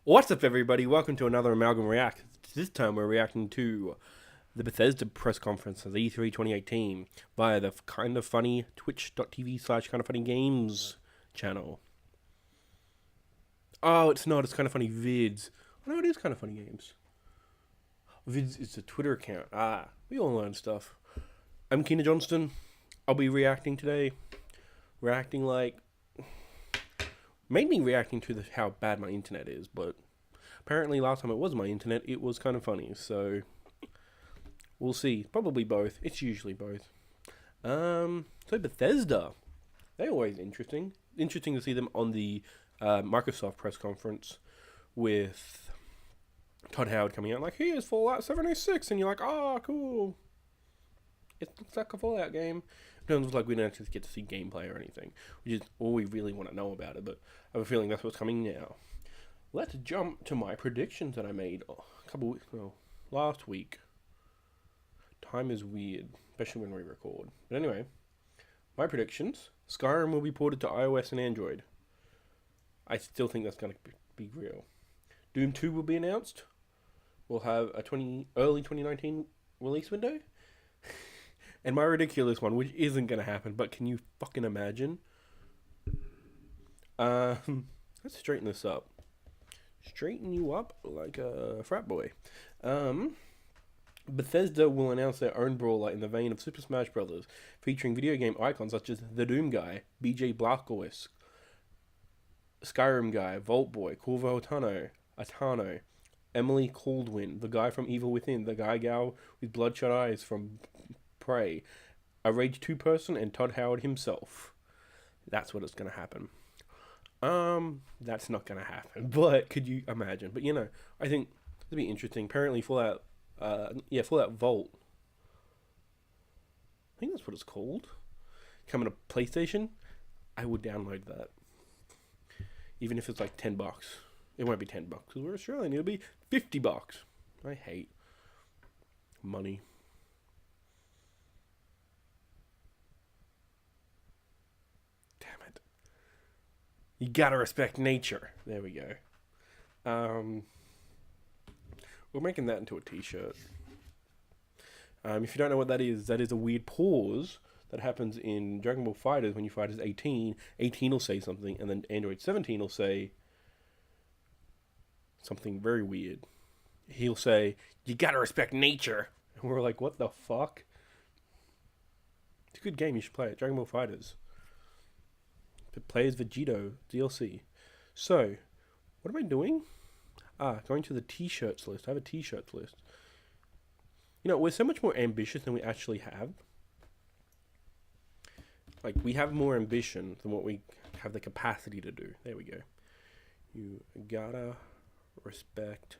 What's up, everybody? Welcome to another Amalgam React. This time we're reacting to the Bethesda press conference of E3 2018 via the Kind of Funny twitch.tv/kindoffunnygames channel. Oh, it's not. It's Kind of Funny Vids. Oh, no, it is Kind of Funny Games. Vids is the Twitter account. We all learn stuff. I'm Keena Johnston. I'll be reacting today. Mainly reacting to how bad my internet is, but apparently last time it was my internet, it was kind of funny, so we'll see. Probably both. It's usually both. So Bethesda, they're always interesting. Interesting to see them on the Microsoft press conference with Todd Howard coming out like, here's Fallout 76, and you're like, oh, cool. It looks like a Fallout game. It sounds like we don't actually get to see gameplay or anything, which is all we really want to know about it, but I have a feeling that's what's coming now. Let's jump to my predictions that I made last week. Time is weird, especially when we record. But anyway, my predictions. Skyrim will be ported to iOS and Android. I still think that's going to be real. Doom 2 will be announced. We'll have a early 2019 release window. And my ridiculous one, which isn't going to happen, but can you fucking imagine? Let's straighten this up. Straighten you up like a frat boy. Bethesda will announce their own brawler in the vein of Super Smash Bros., featuring video game icons such as the Doom Guy, BJ Blazkowicz, Skyrim Guy, Vault Boy, Corvo Atano, Emily Caldwin, the guy from Evil Within, the guy gal with bloodshot eyes from Prey, a Rage 2 person, and Todd Howard himself. That's what it's going to happen. That's not going to happen, but could you imagine? But, I think it'd be interesting. Apparently Fallout Vault, I think that's what it's called, coming to PlayStation. I would download that. Even if it's like $10. It won't be $10 because we're Australian. It'll be $50. I hate money. You gotta respect nature. There we go. We're making that into a t-shirt. If you don't know what that is a weird pause that happens in Dragon Ball FighterZ when you fight as 18. 18 will say something, and then Android 17 will say something very weird. He'll say, you gotta respect nature. And we're like, what the fuck? It's a good game, you should play it. Dragon Ball FighterZ. Play as Vegito DLC. So, what am I doing? Going to the t-shirts list. I have a t-shirts list. We're so much more ambitious than we actually have. Like, we have more ambition than what we have the capacity to do. There we go. You gotta respect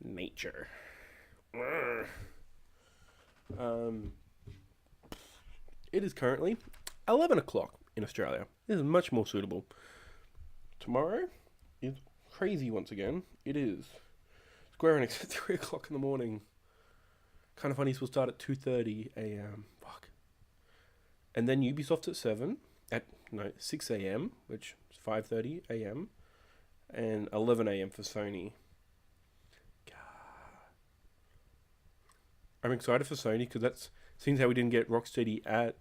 nature. It is currently 11 o'clock in Australia. This is much more suitable. Tomorrow is crazy once again. It is Square Enix at 3 o'clock in the morning. Kind of Funny will start at 2:30 a.m. Fuck. And then Ubisoft at 6 a.m., which is 5:30 a.m. and 11 a.m. for Sony. God. I'm excited for Sony because that's seems how we didn't get Rocksteady at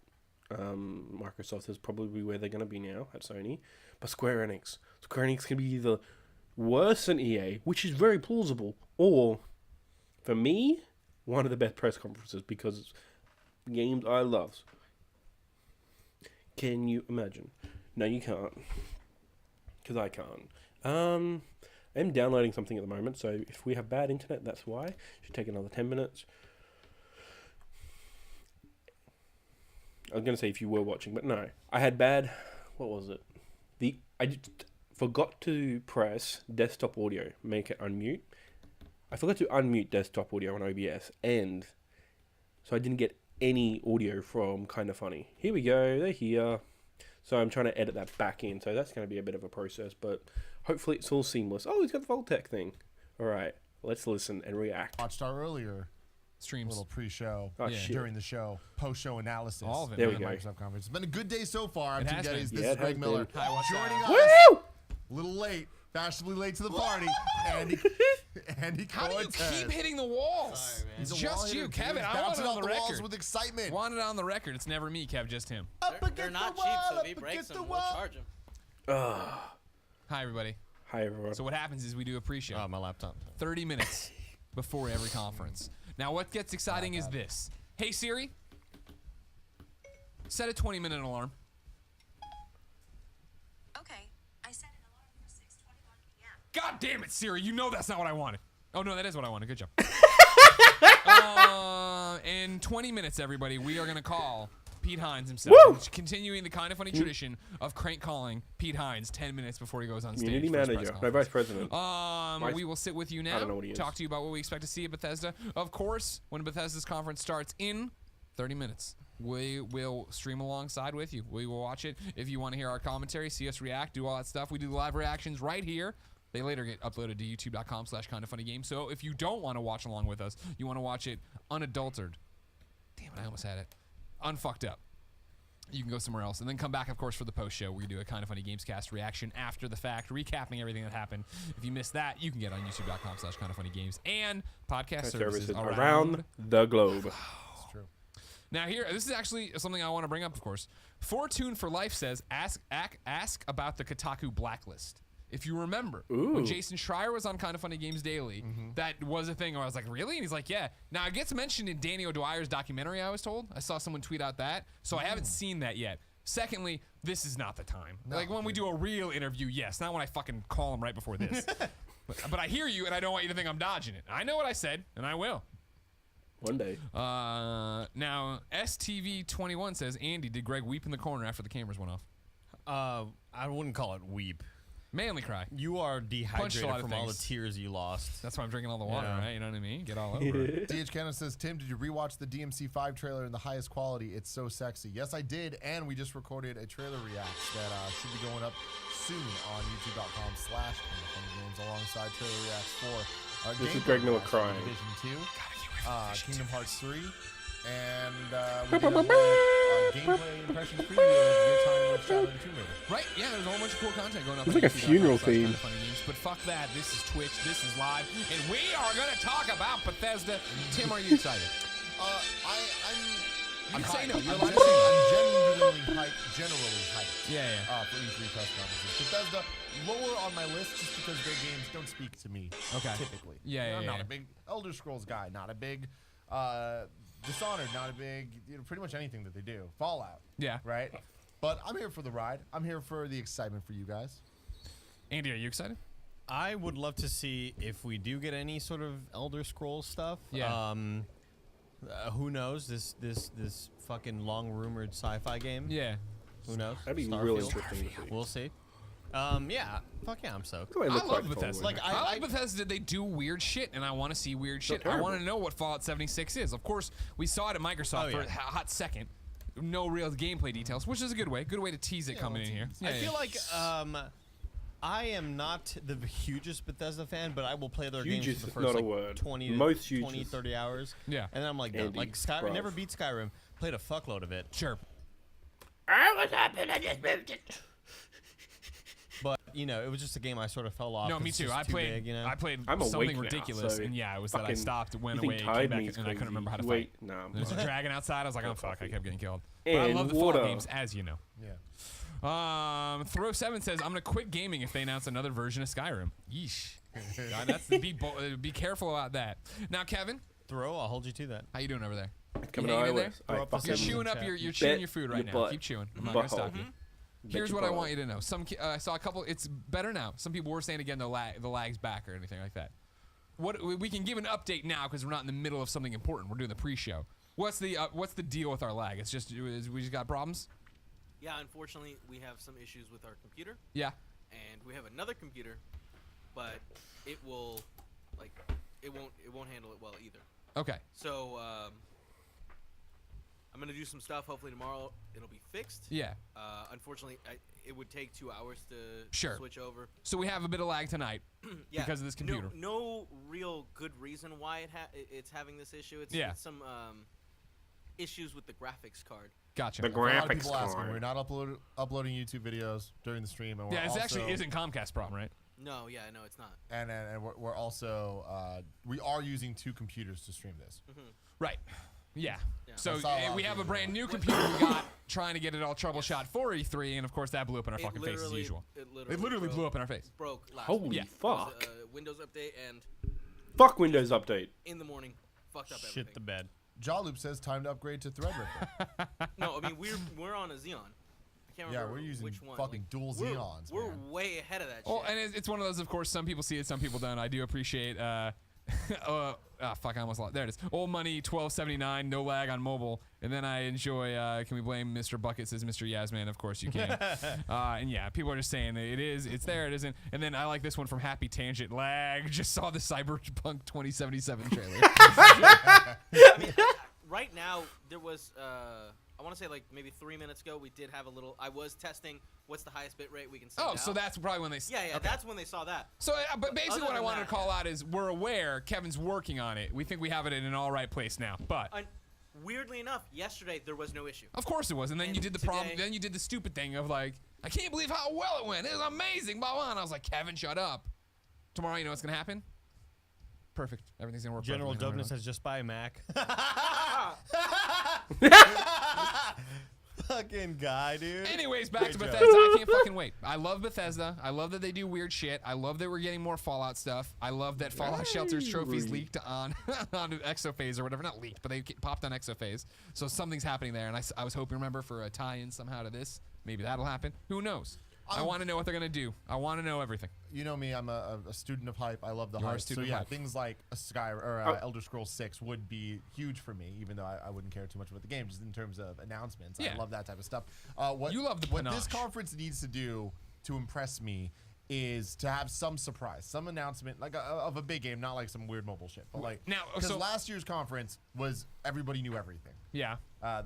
Microsoft is probably where they're going to be now at Sony. But Square Enix can be either worse than EA, which is very plausible, or, for me, one of the best press conferences because it's games I love. Can you imagine? No, you can't. Because I can't. I'm downloading something at the moment, so if we have bad internet, that's why. It should take another 10 minutes. I was going to say if you were watching, but no. I had bad... What was it? I just forgot to press desktop audio. Make it unmute. I forgot to unmute desktop audio on OBS. And so I didn't get any audio from Kind of Funny. Here we go. They're here. So I'm trying to edit that back in. So that's going to be a bit of a process. But hopefully it's all seamless. Oh, he's got the Voltec thing. All right. Let's listen and react. Watched our earlier streams. Little pre-show, Shit. during the show, post-show analysis. All of it. There we go. Microsoft conference. It's been a good day so far. I'm It Tim has Gettys. been. This is Greg Miller Hi, what's joining up? us. Woo! A little late. Fashionably late to the party. Andy How do you Cortez. keep hitting the walls? Sorry, man. It's He's a just wall you, hitter, Kevin. dude. I want Bouncing it off on the walls record. with excitement. Want it on the record. It's never me, Kev, just him. They're not cheap, so if he breaks them, we'll charge him. Hi, everybody. Hi, everyone. So what happens is we do a pre-show. Oh, My laptop. 30 minutes before every conference. Now, what gets exciting is this. Hey, Siri, set a 20-minute alarm. Okay, I set an alarm for 6:21 p.m. God damn it, Siri. You know that's not what I wanted. Oh, no, that is what I wanted. Good job. In 20 minutes, everybody, we are going to call Pete Hines himself. Woo! Continuing the kind of funny tradition of Crank calling Pete Hines 10 minutes before he goes on stage. Community for his press manager. No, conference. vice president. We will sit with you now, I don't know what he is. talk to you about what we expect to see at Bethesda. Of course, when Bethesda's conference starts in 30 minutes, we will stream alongside with you. We will watch it. If you want to hear our commentary, see us react, do all that stuff, we do live reactions right here. They later get uploaded to youtube.com/kindoffunnygames. So if you don't want to watch along with us, you want to watch it unadulterated. Damn it, I almost had it. Unfucked up. You can go somewhere else and then come back, of course, for the post show where we do a Kind of Funny Games cast reaction after the fact, recapping everything that happened. If you missed that, you can get on youtube.com/kindoffunnygames and podcast services around the globe. It's true. Now here, this is actually something I want to bring up, of course. Fortune for Life says, ask about the Kotaku blacklist. If you remember, when Jason Schreier was on Kind of Funny Games Daily, that was a thing where I was like, really? And he's like, yeah. Now, it gets mentioned in Danny O'Dwyer's documentary, I was told. I saw someone tweet out that. So I haven't seen that yet. Secondly, this is not the time. No, like when we do a real interview, yes. Not when I fucking call him right before this. but I hear you, and I don't want you to think I'm dodging it. I know what I said, and I will. One day. Now, STV21 says, Andy, did Greg weep in the corner after the cameras went off? I wouldn't call it weep. Manly cry. You are dehydrated lot of from all the things. tears you lost. That's why I'm drinking all the water, Yeah. right? You know what I mean? Get all over it. DH Cannon says, Tim, did you rewatch the DMC5 trailer in the highest quality? It's so sexy. Yes, I did, and we just recorded a trailer react that should be going up soon on youtube.com/games alongside trailer reacts for This is gameplay Greg Miller reacts for crying. Division 2, Kingdom Hearts 3, and we did a gameplay impressions preview of Your Time with Shadow the Tomb Raider. Right? Yeah, there's a whole bunch of cool content going up. It's on like a funeral youtube.com/Kind theme. of Funny Games, but fuck that. This is Twitch. This is live. And we are going to talk about Bethesda. Tim, are you excited? I'm can say hyped. no. You're I'm allowed to say generally hyped. Yeah. For E3 press conferences. Bethesda, lower on my list just because their games don't speak to me. Okay. Typically. Yeah, I'm yeah, not yeah. a big Elder Scrolls guy. Not a big Dishonored. Not a big, pretty much anything that they do. Fallout. Yeah. Right? But I'm here for the ride. I'm here for the excitement for you guys. Andy, are you excited? I would love to see if we do get any sort of Elder Scrolls stuff. Yeah. Who knows? This fucking long rumored sci-fi game. Yeah. Who knows? That'd be Starfield? really interesting to see. We'll see. Yeah. Fuck yeah, I'm stoked. That's what it I looks love like Bethesda. forward. Like, I like Bethesda. They do weird shit, and I want to see weird shit. I terrible. want to know what Fallout 76 is. Of course, we saw it at Microsoft Oh, for yeah. a hot second. No real gameplay details, which is a good way. Good way to tease it coming in here. I feel like I am not the hugest Bethesda fan, but I will play their games Hugest for the is first not a like, word. 20 to Most 20, hugest. 30 hours. Yeah. And then I'm like, done. Andy, Like Skyrim, bruv. never beat Skyrim. Played a fuckload of it. Sure. What happened? I just moved it. But, you know, it was just a game I sort of fell off. No, me It's too. just I too played. big, you know? I played I'm something awake now, ridiculous, so and yeah, it was that I fucking- stopped, went you think away, came Tide back, Me's and I couldn't crazy. remember how to Wait, fight. nah, I'm There's a fine. dragon outside. I was like, oh fuck, I kept getting killed. But I And love the water. Fallout games, as you know. Yeah. Throw7 says, I'm gonna quit gaming if they announce another version of Skyrim. Yeesh. God, that's be careful about that. Now, Kevin, Throw, I'll hold you to that. how you doing over there? Coming You to hanging in there? iOS. Throw I up the You're fucking chewing up chat. your you're Bet chewing your food right your now. butt. Keep chewing. I'm not gonna stop you. Here's your what I butt. want you to know. I saw a couple. It's better now. Some people were saying again the lag's back or anything like that. What we can give an update now because we're not in the middle of something important. We're doing the pre-show. What's the deal with our lag? It's just we just got problems. Yeah, unfortunately, we have some issues with our computer, Yeah. and we have another computer, but it won't handle it well either. Okay. So I'm gonna do some stuff. Hopefully tomorrow it'll be fixed. Yeah. Unfortunately, it would take 2 hours to Sure. switch over. So we have a bit of lag tonight. Yeah, Because of this computer. No real good reason why it's having this issue. It's Yeah. some issues with the graphics card. Gotcha. The A lot of graphics people asking. card. We're not uploading YouTube videos during the stream, and we're Yeah, it also, actually isn't Comcast problem, right? No, yeah, no, it's not. And we're also we are using 2 computers to stream this. Right. Yeah. Yeah. So I saw a lot we of have a videos brand of new computer we got trying to get it all troubleshot for E3, and of course that blew up in our fucking face as usual. It It literally blew up in our face. Broke last Holy week. Yeah. It was fuck. a Windows update, and Fuck Windows Update. in the morning, fucked up Shit everything. the bed. Jawloop says time to upgrade to Threadripper. No, I mean we're on a Xeon. I can't Yeah, remember we're using which one. fucking dual we're, Xeons, We're man. way ahead of that Oh, shit. and it's one of those, of course, some people see it, some people don't. I do appreciate, fuck, I almost lost. There it is. Old money, $12.79, no lag on mobile. And then I enjoy, can we blame Mr. Bucket, says Mr. Yasman. Of course you can. And yeah, people are just saying that it is, it's there, it isn't. And then I like this one from Happy Tangent. Lag, just saw the Cyberpunk 2077 trailer. Right now, there was, I want to say like maybe 3 minutes ago, we did have a little, I was testing what's the highest bit rate we can send Oh, out. so that's probably when they... Yeah, okay. that's when they saw that. So, but basically Other what I than wanted that, to call out is we're aware Kevin's working on it. We think we have it in an all right place now. But... Weirdly enough, yesterday there was no issue. Of course it was, and then And you did the problem. today- Then you did the stupid thing of like, I can't believe how well it went. It was amazing, blah blah. And I was like, Kevin, shut up. Tomorrow, you know what's gonna happen? Perfect. Everything's gonna work. General perfectly. Douglas has just buy a Mac. Fucking guy, dude. Anyways, back to Great Bethesda. job. I can't fucking wait. I love Bethesda. I love that they do weird shit. I love that we're getting more Fallout stuff. I love that Fallout Shelter's trophies leaked on Exophase or whatever. Not leaked, but they popped on Exophase. So something's happening there, and I was hoping, remember, for a tie-in somehow to this. Maybe that'll happen. Who knows? I want to know what they're gonna do. I want to know everything. You know me, I'm a student of hype. I love the You are a hype. student So of yeah, hype. things like a Elder Scrolls 6 would be huge for me, even though I wouldn't care too much about the game, just in terms of announcements. Yeah. I love that type of stuff. What You love the what this panache. conference needs to do to impress me is to have some surprise, some announcement, like of a big game, not like some weird mobile shit, but like Now, because so- last year's conference was everybody knew everything. Yeah.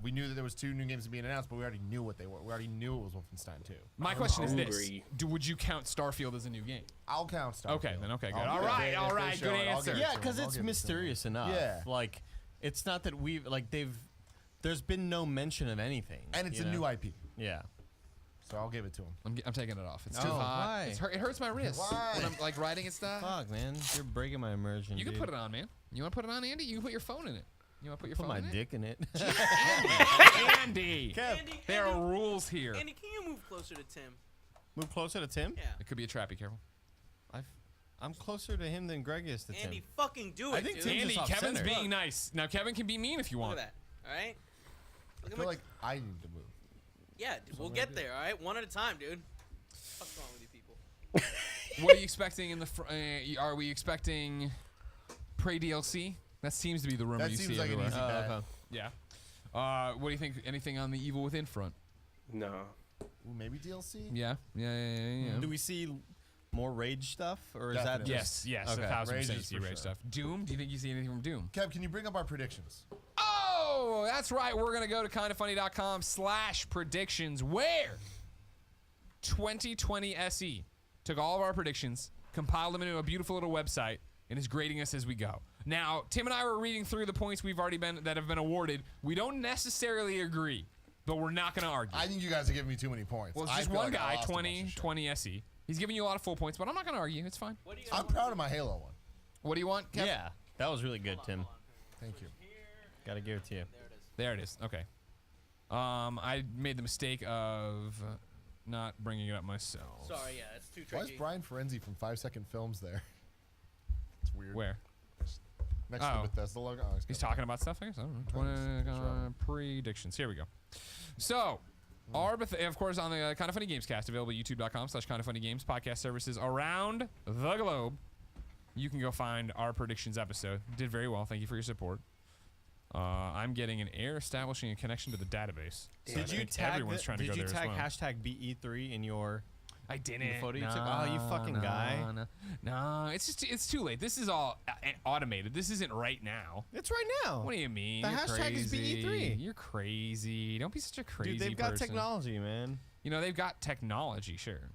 We knew that there was 2 new games being announced, but we already knew what they were. We already knew it was Wolfenstein 2. My question is this: hungry. would you count Starfield as a new game? I'll count Starfield. Okay, then okay, good. I'll All give it- right, if all they right, show good it, I'll answer. give it Yeah, to 'em. because I'll it's give it to 'em. mysterious enough. Yeah. Like, it's not that we've like there's been no mention of anything. And it's you a know? new IP, Yeah. so I'll give it to him. I'm taking it off. It's Oh, too hot. why? It hurts my wrist Why? when I'm like writing and stuff. Fuck, man, you're breaking my immersion. You can dude. put it on, man. You want to put it on, Andy? You can put your phone in it. You want to put your Put phone my in it? dick in it. Andy. Kev, Andy, There are Andy, rules here. Andy, can you move closer to Tim? move closer to Tim. Yeah. It could be a trap. Be careful. I'm closer to him than Greg is to Andy, Tim. fucking do it, I think dude. Tim's Andy, just Kevin's off-center. being nice. Now, Kevin can be mean if you Look want. at that. All right. I Look at feel my. like I need to move. Yeah, dude, we'll get there. All right, one at a time, dude. What's wrong with you people? What are you expecting in the? Are we expecting pre DLC? That seems to be the rumor That you seems see like an everywhere. easy bet. Okay. Yeah. What do you think? Anything on the Evil Within front? No. Ooh, maybe DLC. Yeah. Do we see more Rage stuff, or is that Definitely. just Yes. Okay. 1,000% Rage you is see for Rage sure. stuff. Doom. Do you think you see anything from Doom? Kev, can you bring up our predictions? Oh, that's right. We're going to go to kindafunny.com/predictions where 2020 SE took all of our predictions, compiled them into a beautiful little website, and is grading us as we go. Now, Tim and I were reading through the points that have been awarded. We don't necessarily agree, but we're not going to argue. I think you guys are giving me too many points. Well, it's I just feel one like I guy, lost a bunch of shit. 20 SE. He's giving you a lot of full points, but I'm not going to argue. It's fine. What do you? I'm proud of my Halo one. What do you want, Kev? Yeah, that was really good, Tim. Thank you. Gotta give it to you. There it is. Okay. I made the mistake of not bringing it up myself. Sorry, yeah, it's too Why is tricky. Brian Ferenzi from 5 Second Films there? It's weird. Where? Next to Oh. the Bethesda logo. Oh, He's got talking about stuff, I guess. I don't know. Predictions. Here we go. So, of course, on the Kind of Funny Games cast, available at youtube.com/kindoffunnygames, podcast services around the globe. You can go find our predictions episode. Did very well. Thank you for your support. I'm getting an error establishing a connection to the database. So I Did you think tag? everyone's trying to go Did you there tag as well. hashtag BE3 in your? I didn't. the photo you took? Oh, you fucking guy. No, it's too late. This is all automated. This isn't right now. It's right now. What do you mean? The You're hashtag is crazy. BE3. You're crazy. Don't be such a crazy Dude, they've got person. technology, man. You know, they've got technology, sure.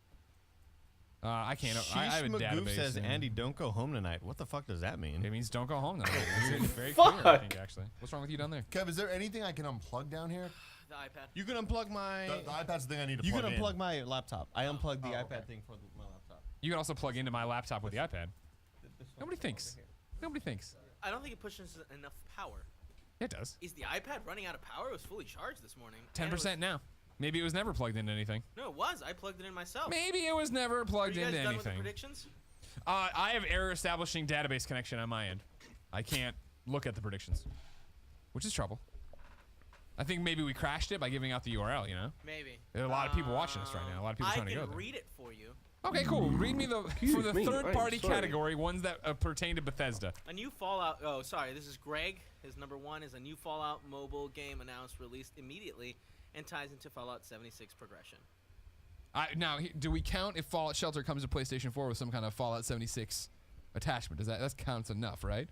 I can't. I have a Sheesh Magoof database. says, and Andy, don't go home tonight. What the fuck does that mean? It means don't go home. It's very clear, I think, actually. What's wrong with you down there? Kev, is there anything I can unplug down here? The iPad. You can unplug my. The iPad's the thing I need to You plug can in. unplug my laptop. I unplugged the Oh, iPad okay. thing for my laptop. You can also plug into my laptop with the iPad. Nobody thinks. Nobody thinks. I don't think it pushes enough power. It does. Is the iPad running out of power? It was fully charged this morning. And it was- 10% now. Maybe it was never plugged into anything. No, it was. I plugged it in myself. Maybe it was never Are plugged you guys into done with the anything. predictions? I have error establishing database connection on my end. I can't look at the predictions, which is trouble. I think maybe we crashed it by giving out the URL, you know? Maybe. There are a lot of people watching us right now. A lot of people trying to go I can there. read it for you. Okay, cool. Read me for the me, third-party I'm sorry. category, ones that pertain to Bethesda. A new Fallout. Oh, sorry. This is Greg. His number 1 is a new Fallout mobile game announced, released immediately, and ties into Fallout 76 progression. Now, do we count if Fallout Shelter comes to PlayStation 4 with some kind of Fallout 76 attachment? Does that counts enough, right?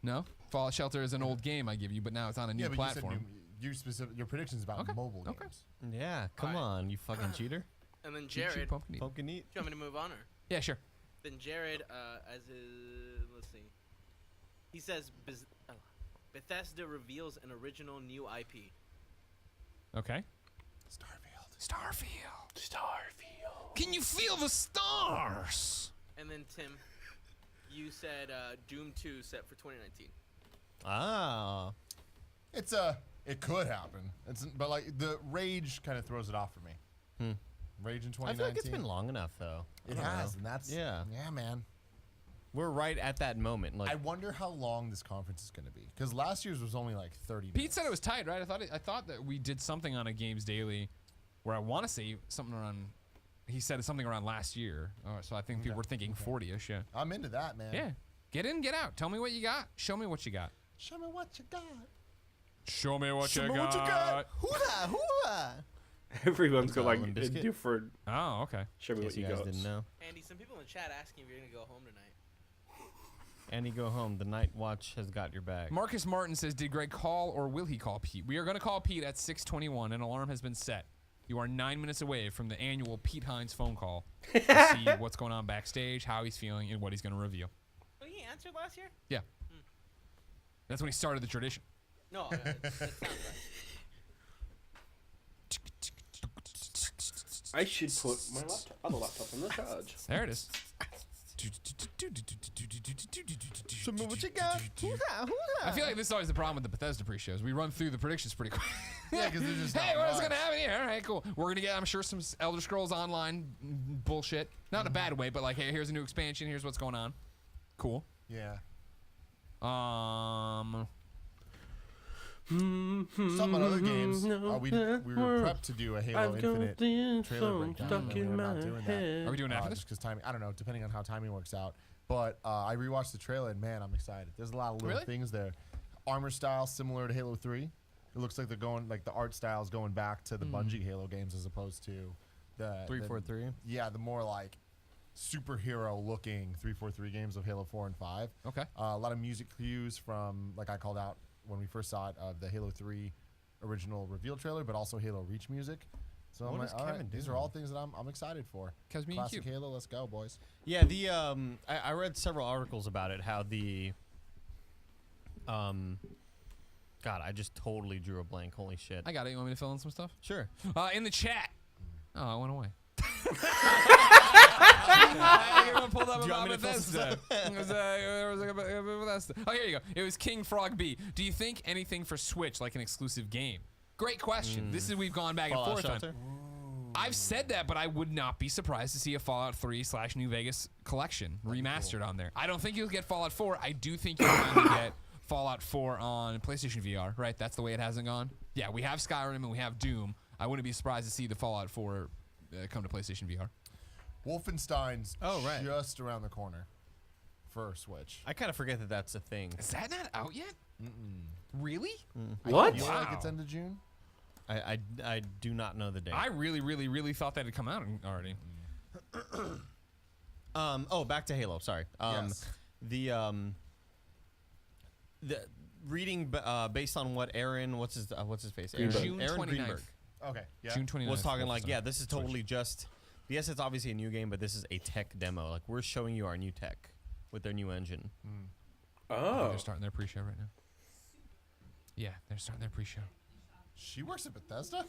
No? Fallout Shelter is an old game I give you, but now it's on a new Yeah, but platform. you said your predictions about Okay, mobile okay. games. Yeah, come Alright. on, you fucking cheater. And then Cheat sheet Jared. pumpkin eat. Pumpkin eat. Do you want me to move on, or? Yeah, sure. Then Jared, let's see. He says Bethesda reveals an original new IP. Okay. Starfield. Can you feel the stars? And then Tim, you said Doom 2 set for 2019. Ah. It could happen. But like the Rage kind of throws it off for me. Rage in 2019. I feel like it's been long enough though. It I don't has, know. and that's Yeah. man. We're right at that moment. Like I wonder how long this conference is going to be because last year's was only like 30 minutes. Pete said it was tight, right? I thought that we did something on a Games Daily where I want to say something around. He said something around last year. Oh, so I think people were thinking 40ish. Yeah. I'm into that, man. Yeah. Get in, get out. Tell me what you got. Show me what you got. Show me what you got. Show me what Show you me got. what you got. hoo-ha, hoo-ha. Everyone's got like Lemon a biscuit? different. Oh, okay. Show me In what case you you guys got. didn't know. Andy, some people in the chat asking if you're gonna go home tonight. Andy, go home. The Night Watch has got your back. Marcus Martin says, did Greg call or will he call Pete? We are going to call Pete at 6:21. An alarm has been set. You are 9 minutes away from the annual Pete Hines phone call to see what's going on backstage, how he's feeling, and what he's going to reveal. Oh, he answered last year? Yeah. That's when he started the tradition. No, that sounds right. I should put my other laptop on the charge. There it is. Show me what you got. Hoo-ha, hoo-ha. I feel like this is always the problem with the Bethesda pre-shows. We run through the predictions pretty quick. Yeah, because they're just Hey, not what's much. gonna happen here? All right, cool. We're gonna get, I'm sure, some Elder Scrolls Online bullshit. Not in a bad way, but like, hey, here's a new expansion. Here's what's going on. Cool. Yeah. Hmm. Some other games. We were prepped to do a Halo Infinite trailer breakdown. stuck and we're in not my doing that. head. Are we doing after this? Just because timing, I don't know, depending on how timing works out. But I rewatched the trailer and man, I'm excited. There's a lot of little Really? things there. Armor style similar to Halo 3. It looks like they're going, like the art style is going back to the Bungie Halo games as opposed to the 343. Yeah, the more like superhero looking 343 games of Halo 4 and 5. Okay. A lot of music cues from, like I called out when we first saw it, the Halo 3 original reveal trailer, but also Halo Reach music. So What I'm is like, all Kevin right, these are doing? all things that I'm excited for. Cause me and Classic Q. Halo, let's go, boys. Yeah, the I read several articles about it. How the God, I just totally drew a blank. Holy shit. I got it. You want me to fill in some stuff? Sure. In the chat. Oh, it went away. Everyone pulled up Do you want about me to fill some Bethesda. It was, Bethesda. Oh, here you go. It was King Frog B. Do you think anything for Switch like an exclusive game? Great question. This is we've gone back Fallout and forth on. Shelter? I've said that, but I would not be surprised to see a Fallout 3 / New Vegas collection remastered on there. I don't think you'll get Fallout 4. I do think you'll finally get Fallout 4 on PlayStation VR, right? That's the way it hasn't gone. Yeah, we have Skyrim and we have Doom. I wouldn't be surprised to see the Fallout 4 come to PlayStation VR. Wolfenstein's right. just around the corner for Switch. I kind of forget that that's a thing. Is that not out yet? Really? What? I feel like it's Wow. end of June. I do not know the date. I really, really, really thought that had come out already. Oh, back to Halo. Sorry. Yes. The reading based on what Aaron, what's his face? Greenberg. June Aaron 29th. Greenberg Okay. Yeah. June 29th. was talking like, Wolfenstein. yeah, this is totally just Yes, it's obviously a new game, but this is a tech demo. Like, we're showing you our new tech with their new engine. I think Oh. they're starting their pre-show right now. Yeah, they're starting their pre-show. She works at Bethesda?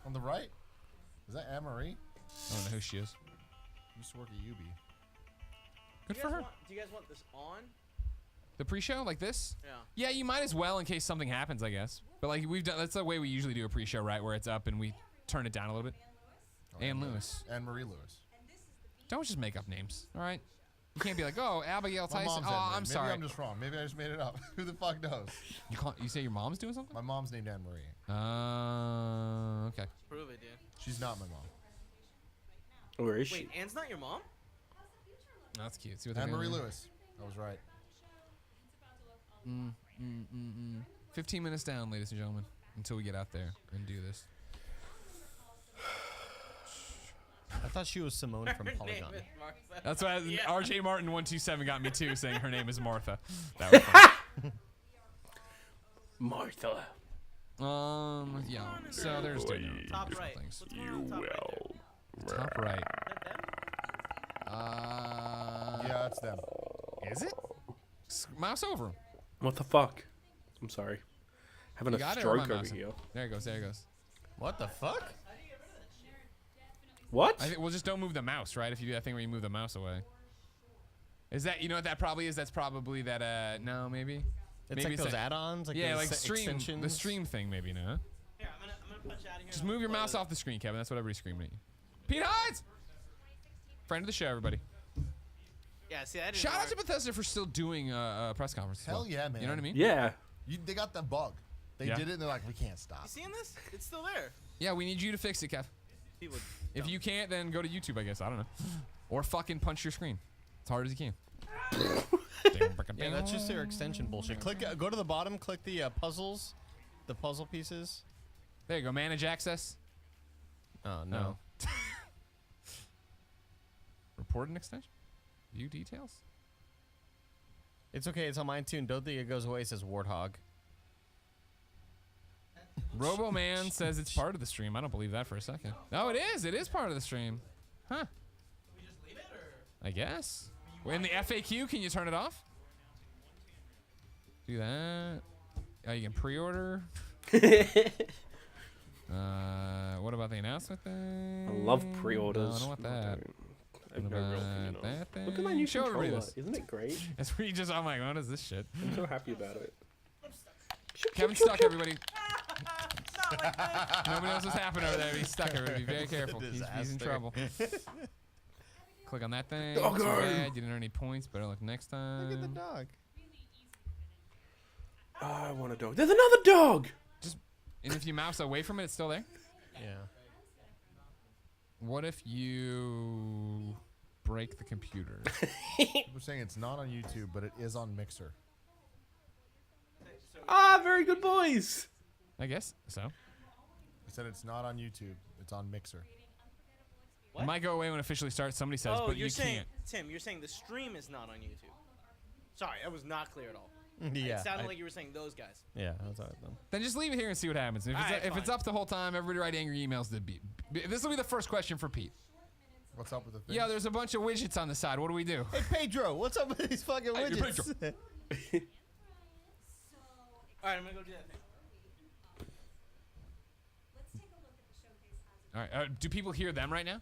On the right? Is that Anne-Marie? I don't know who she is. Used to work at UB. Good for her. Do you guys want this on? The pre-show like this? Yeah. Yeah, you might as well in case something happens, I guess. But like we've done, that's the way we usually do a pre-show, right? Where it's up and we turn it down a little bit. Ann Lewis. Anne-Marie Lewis. Don't just make up names, all right? You can't be like, oh, Abigail My Tyson. mom's Oh, Anne-Marie. I'm Maybe sorry. I'm just wrong. Maybe I just made it up. Who the fuck knows? You say your mom's doing something? My mom's named Anne-Marie. Okay. Prove it, dude. She's not my mom. Where is she? Wait, Anne's not your mom? Oh, that's cute. See what they're Anne-Marie doing there? Lewis. I was right. 15 minutes down, ladies and gentlemen, until we get out there and do this. I thought she was Simone from Her name Polygon. is Martha. That's why Yeah. RJ Martin 127 got me too, saying her name is Martha. That was funny. Martha. Yeah. So they're just doing their own Top different right. things. What's going on top right there? Top right. Is that them? Yeah, it's them. Is it? Mouse over 'em. What the fuck? I'm sorry. Having You a got it or am I stroke over mousing? here. There it goes. There it goes. What the fuck? What? I think well, just don't move the mouse, right? If you do that thing where you move the mouse away. Is that, you know what that probably is? That's probably that, no, maybe? It's Maybe like those like- add-ons? Like Yeah, those like stream, the extensions? stream thing maybe, no? Here, I'm gonna punch out of here. Just and move your I'll mouse close. off the screen, Kevin. That's what everybody's screaming at you. Pete Hines! Friend of the show, everybody. Yeah, see, I didn't Shout know out to Bethesda for still doing a press conference. as Hell well. yeah, man. You know what I mean? Yeah. They got the bug. They Yeah. did it and they're like, we can't stop. You seeing this? It's still there. Yeah, we need you to fix it, Kev. People If you can't, then go to YouTube, I guess. I don't know. Or fucking punch your screen. As hard as you can. Yeah, that's just their extension bullshit. Go to the bottom, click the puzzles, the puzzle pieces. There you go. Manage access. Oh, no. Report an extension. View details. It's okay, it's on mine too. And don't think it goes away, it says Warthog. Robo-Man says it's part of the stream. I don't believe that for a second. No, it is. It is part of the stream. Huh. we just leave it, or I guess. Well, in the FAQ, can you turn it off? Do that. Oh, you can pre-order. What about the announcement thing? I love pre-orders. No, I don't want that. I have no real opinion About on that it. Look at my new Show everybody controller. this. Isn't it great? That's where you just, I'm like, what is this shit? I'm so happy about it. Kevin's stuck, everybody. not like that. Nobody knows what's happening over there. He's stuck, everybody. Be very careful. He's in Disaster. trouble. Click on that thing. Doggo. Too bad. You didn't earn any points. Better luck next time. Look at the dog. Oh, I want a dog. There's another dog! And if you mouse away from it, it's still there? Yeah. What if you break the computer? We're saying it's not on YouTube, but it is on Mixer. Ah, very good boys! I guess so. He said it's not on YouTube. It's on Mixer. It might go away when it officially starts, somebody says, Oh, but you're you saying, can't. Tim, you're saying the stream is not on YouTube. Sorry, that was not clear at all. Yeah. It sounded like you were saying those guys. Yeah, that's all right then. Then just leave it here and see what happens. If, Alright, if it's fine. up the whole time, everybody write angry emails to Pete. This will be the first question for Pete. What's up with the thing? Yeah, there's a bunch of widgets on the side. What do we do? Hey, Pedro, what's up with these fucking Hey, widgets? Pedro. All right, I'm gonna go do that thing. Let's take a look at the showcase as All right. Do people hear them right now?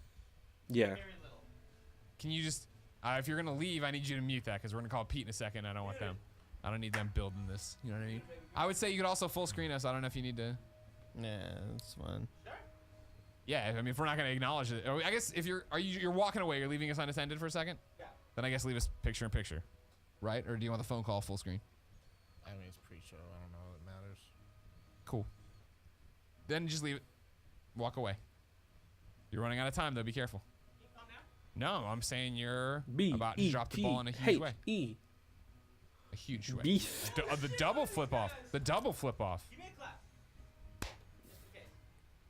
Yeah. Very little. Can you just, if you're going to leave, I need you to mute that because we're going to call Pete in a second. I don't want them. I don't need them building this. You know what I mean? I would say you could also full screen us. I don't know if you need to. Yeah, that's fine. Yeah, I mean, if we're not going to acknowledge it. I guess if you're walking away, you're leaving us unattended for a second? Yeah. Then I guess leave us picture in picture. Right? Or do you want the phone call full screen? I mean, it's pre-show. I don't know. It matters. Cool. Then just leave it. Walk away. You're running out of time, though. Be careful. No, I'm saying you're about to drop the ball in a huge way. B-E-T-H-E. A huge way. Beast. The double flip off. The double flip off. Give me a clap.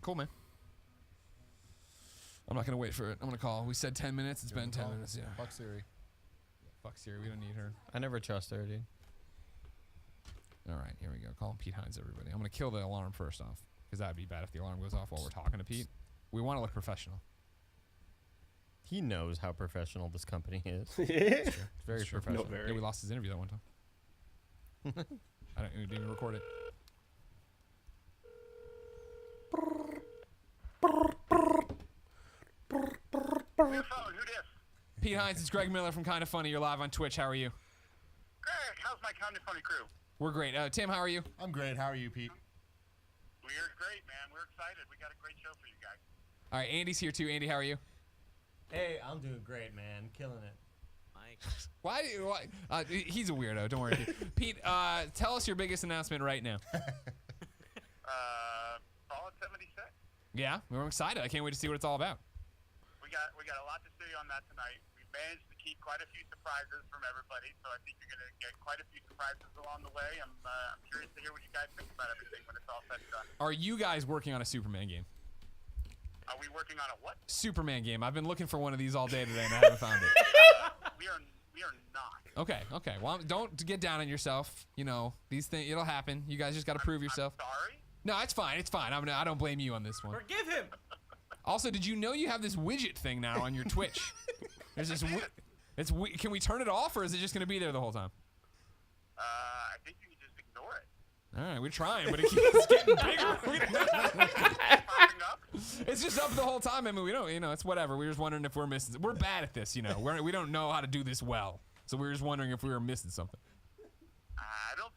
Cool, man. I'm not going to wait for it. I'm going to call. We said 10 minutes. It's been 10 minutes, yeah. Fuck Siri. Fuck Siri. We don't need her. I never trust her, dude. All right, here we go. Call Pete Hines, everybody. I'm going to kill the alarm first off because that would be bad if the alarm goes off while we're talking to Pete. We want to look professional. He knows how professional this company is. Yeah. Very professional. Not very. Yeah, we lost his interview that one time. I didn't even record it. Pete Hines, it's Greg Miller from Kinda Funny. You're live on Twitch. How are you? Greg, how's my Kinda Funny crew? We're great. Tim, how are you? I'm great. How are you, Pete? We're great, man. We're excited. We got a great show for you guys. All right, Andy's here too. Andy, how are you? Hey, I'm doing great, man. Killing it. Mike. Why? He's a weirdo. Don't worry. Pete, tell us your biggest announcement right now. Fallout 76. Yeah, we're excited. I can't wait to see what it's all about. We got a lot to say on that tonight. We managed to keep quite a few surprises from everybody, so I think you're going to get quite a few surprises along the way. I'm curious to hear what you guys think about everything when it's all said and done. Are you guys working on a Superman game? Are we working on a what? Superman game. I've been looking for one of these all day today and I haven't found it. We are not. Okay. Well, don't get down on yourself. You know, these things, it'll happen. You guys just got to prove yourself. I'm sorry. No, it's fine. I don't blame you on this one. Forgive him. Also, did you know you have this widget thing now on your Twitch? There's this. Can we turn it off, or is it just going to be there the whole time? I think you can just ignore it. All right, we're trying, but it keeps getting bigger. Popping up. It's just up the whole time. I mean, we don't. You know, it's whatever. We're just wondering if we're missing. We're bad at this. You know, we don't know how to do this well. So we're just wondering if we were missing something. I don't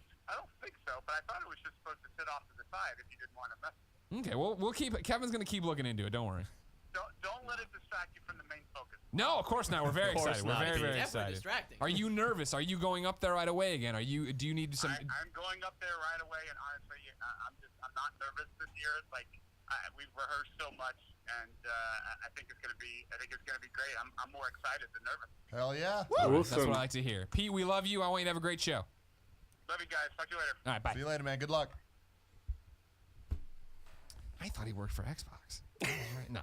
think so, but I thought it was just supposed to sit off to the side if you didn't want to mess with it. Okay, well, we'll keep. Kevin's gonna keep looking into it. Don't worry. Don't let it distract you from the main focus. No, of course not. We're very Of course excited. We're not, very, Pete. very Definitely excited. distracting. Are you nervous? Are you going up there right away again? Do you need some? I'm going up there right away, and honestly, I'm not nervous this year. Like we've rehearsed so much, and I think it's gonna be great. I'm more excited than nervous. Hell yeah. That's what I like to hear. Pete, we love you. I want you to have a great show. Love you guys. Talk to you later. All right, bye. See you later, man. Good luck. I thought he worked for Xbox. No.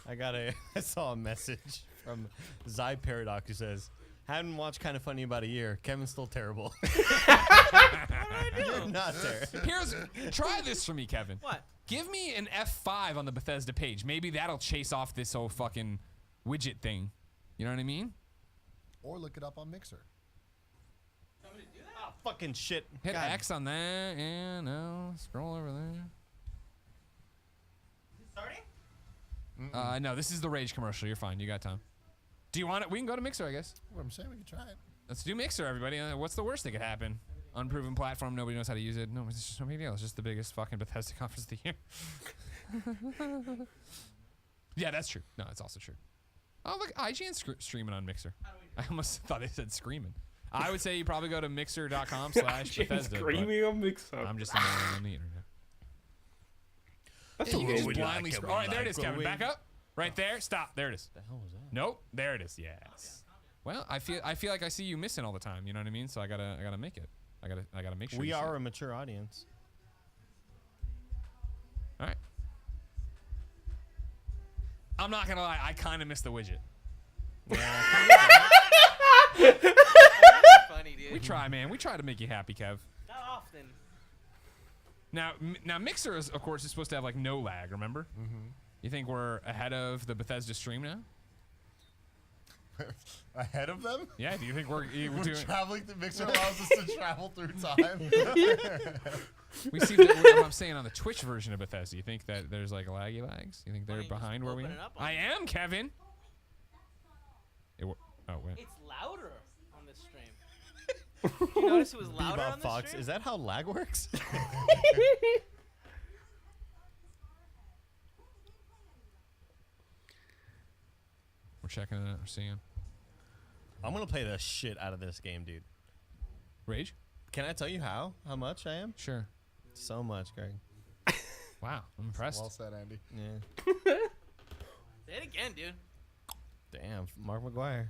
I saw a message from Zy Paradox who says, "Hadn't watched Kinda Funny about a year. Kevin's still terrible." You're not there. Try this for me, Kevin. What? Give me an F5 on the Bethesda page. Maybe that'll chase off this whole fucking widget thing. You know what I mean? Or look it up on Mixer. Oh, fucking shit. Hit God. X on that. Yeah, no. Scroll over there. Starting? No, this is the Rage commercial. You're fine. You got time. Do you want it? We can go to Mixer, I guess. What I'm saying, we can try it. Let's do Mixer, everybody. What's the worst that could happen? Unproven platform. Nobody knows how to use it. No, it's just no big deal. It's just the biggest fucking Bethesda conference of the year. Yeah, that's true. No, it's also true. Oh, look. IGN's streaming on Mixer. I almost thought they said screaming. I would say you probably go to mixer.com/Bethesda. Screaming on Mixer. I'm just annoying on the internet. That's You can okay. just blindly scroll. All right, there it is, Kevin. Back up. Right there. Stop. There it is. The hell was that? Nope. There it is. Yes. Well, I feel like I see you missing all the time. You know what I mean? So I gotta make it. I gotta make sure. We you see are it. a mature audience. All right. I'm not gonna lie. I kind of missed the widget. Funny, dude. We try, man. We try to make you happy, Kev. Not often. Now Mixer is, of course, is supposed to have like no lag. Remember? Mm-hmm. You think we're ahead of the Bethesda stream now? Ahead of them? Yeah. Do you think we're We're doing? traveling. The Mixer allows us to travel through time. We see what I'm saying on the Twitch version of Bethesda. You think that there's like laggy lags? You think they're Why don't you behind just where we open are? it up on I me? am, Kevin. Oh wait. It's louder on this stream. Did you notice it was louder on Bebop this Fox. stream? Is that how lag works? We're checking it out. We're seeing. I'm gonna play the shit out of this game, dude. Rage? Can I tell you how much I am? Sure. So much, Greg. Wow, I'm impressed. Well said, Andy. Yeah. Say it again, dude. Damn, Mark McGuire.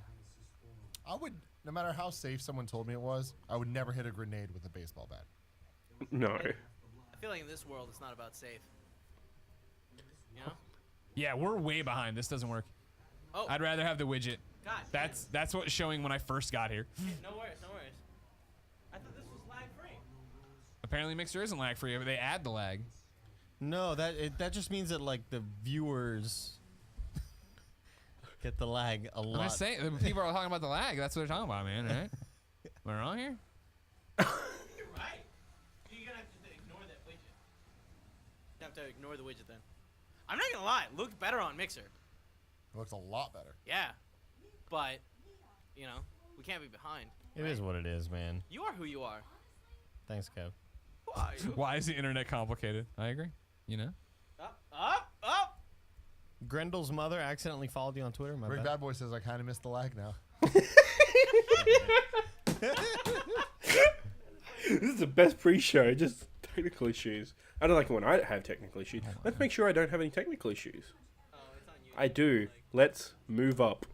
I would, no matter how safe someone told me it was, I would never hit a grenade with a baseball bat. No. I feel like in this world, it's not about safe. You know? Yeah, we're way behind. This doesn't work. Oh, I'd rather have the widget. God. That's what's showing when I first got here. No worries, no worries. I thought this was lag free. Apparently Mixer isn't lag free, but they add the lag. No, that just means that like the viewers Get the lag a lot. I'm just saying, people are talking about the lag. That's what they're talking about, man. Right? Am I wrong here? You're right. You're gonna have to ignore that widget. You have to ignore the widget then. I'm not gonna lie, it looked better on Mixer. It looks a lot better. Yeah, but you know we can't be behind. It is what it is, man. You are who you are. Thanks, Kev. Why? Why is the internet complicated? I agree. You know? Up. Grendel's mother accidentally followed you on Twitter. My Rick bad. Bad Boy says I kind of missed the lag now. This is the best pre-show. Just technical issues. I don't like it when I have technical issues. Let's make sure I don't have any technical issues. Oh, it's on you. I do. Let's move up.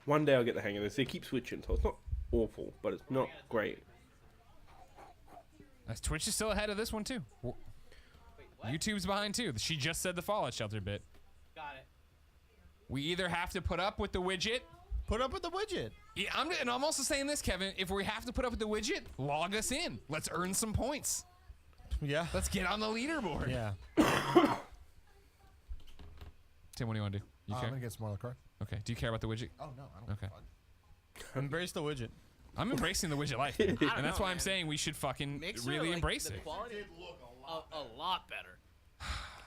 One day I'll get the hang of this. They keep switching, so it's not awful, but it's not great. Twitch is still ahead of this one, too. Wait, what? YouTube's behind, too. She just said the Fallout Shelter bit. Got it. We either have to put up with the widget. Put up with the widget. Yeah, I'm also saying this, Kevin. If we have to put up with the widget, log us in. Let's earn some points. Yeah. Let's get on the leaderboard. Yeah. Tim, what do you want to do? You I'm care? gonna get some more liqueur. Okay. Do you care about the widget? Oh no, I don't. Okay. Embrace the widget. I'm embracing the widget life. don't And that's know, why I'm man. saying we should fucking Mixer, really like, embrace the it. Quality did look a lot better.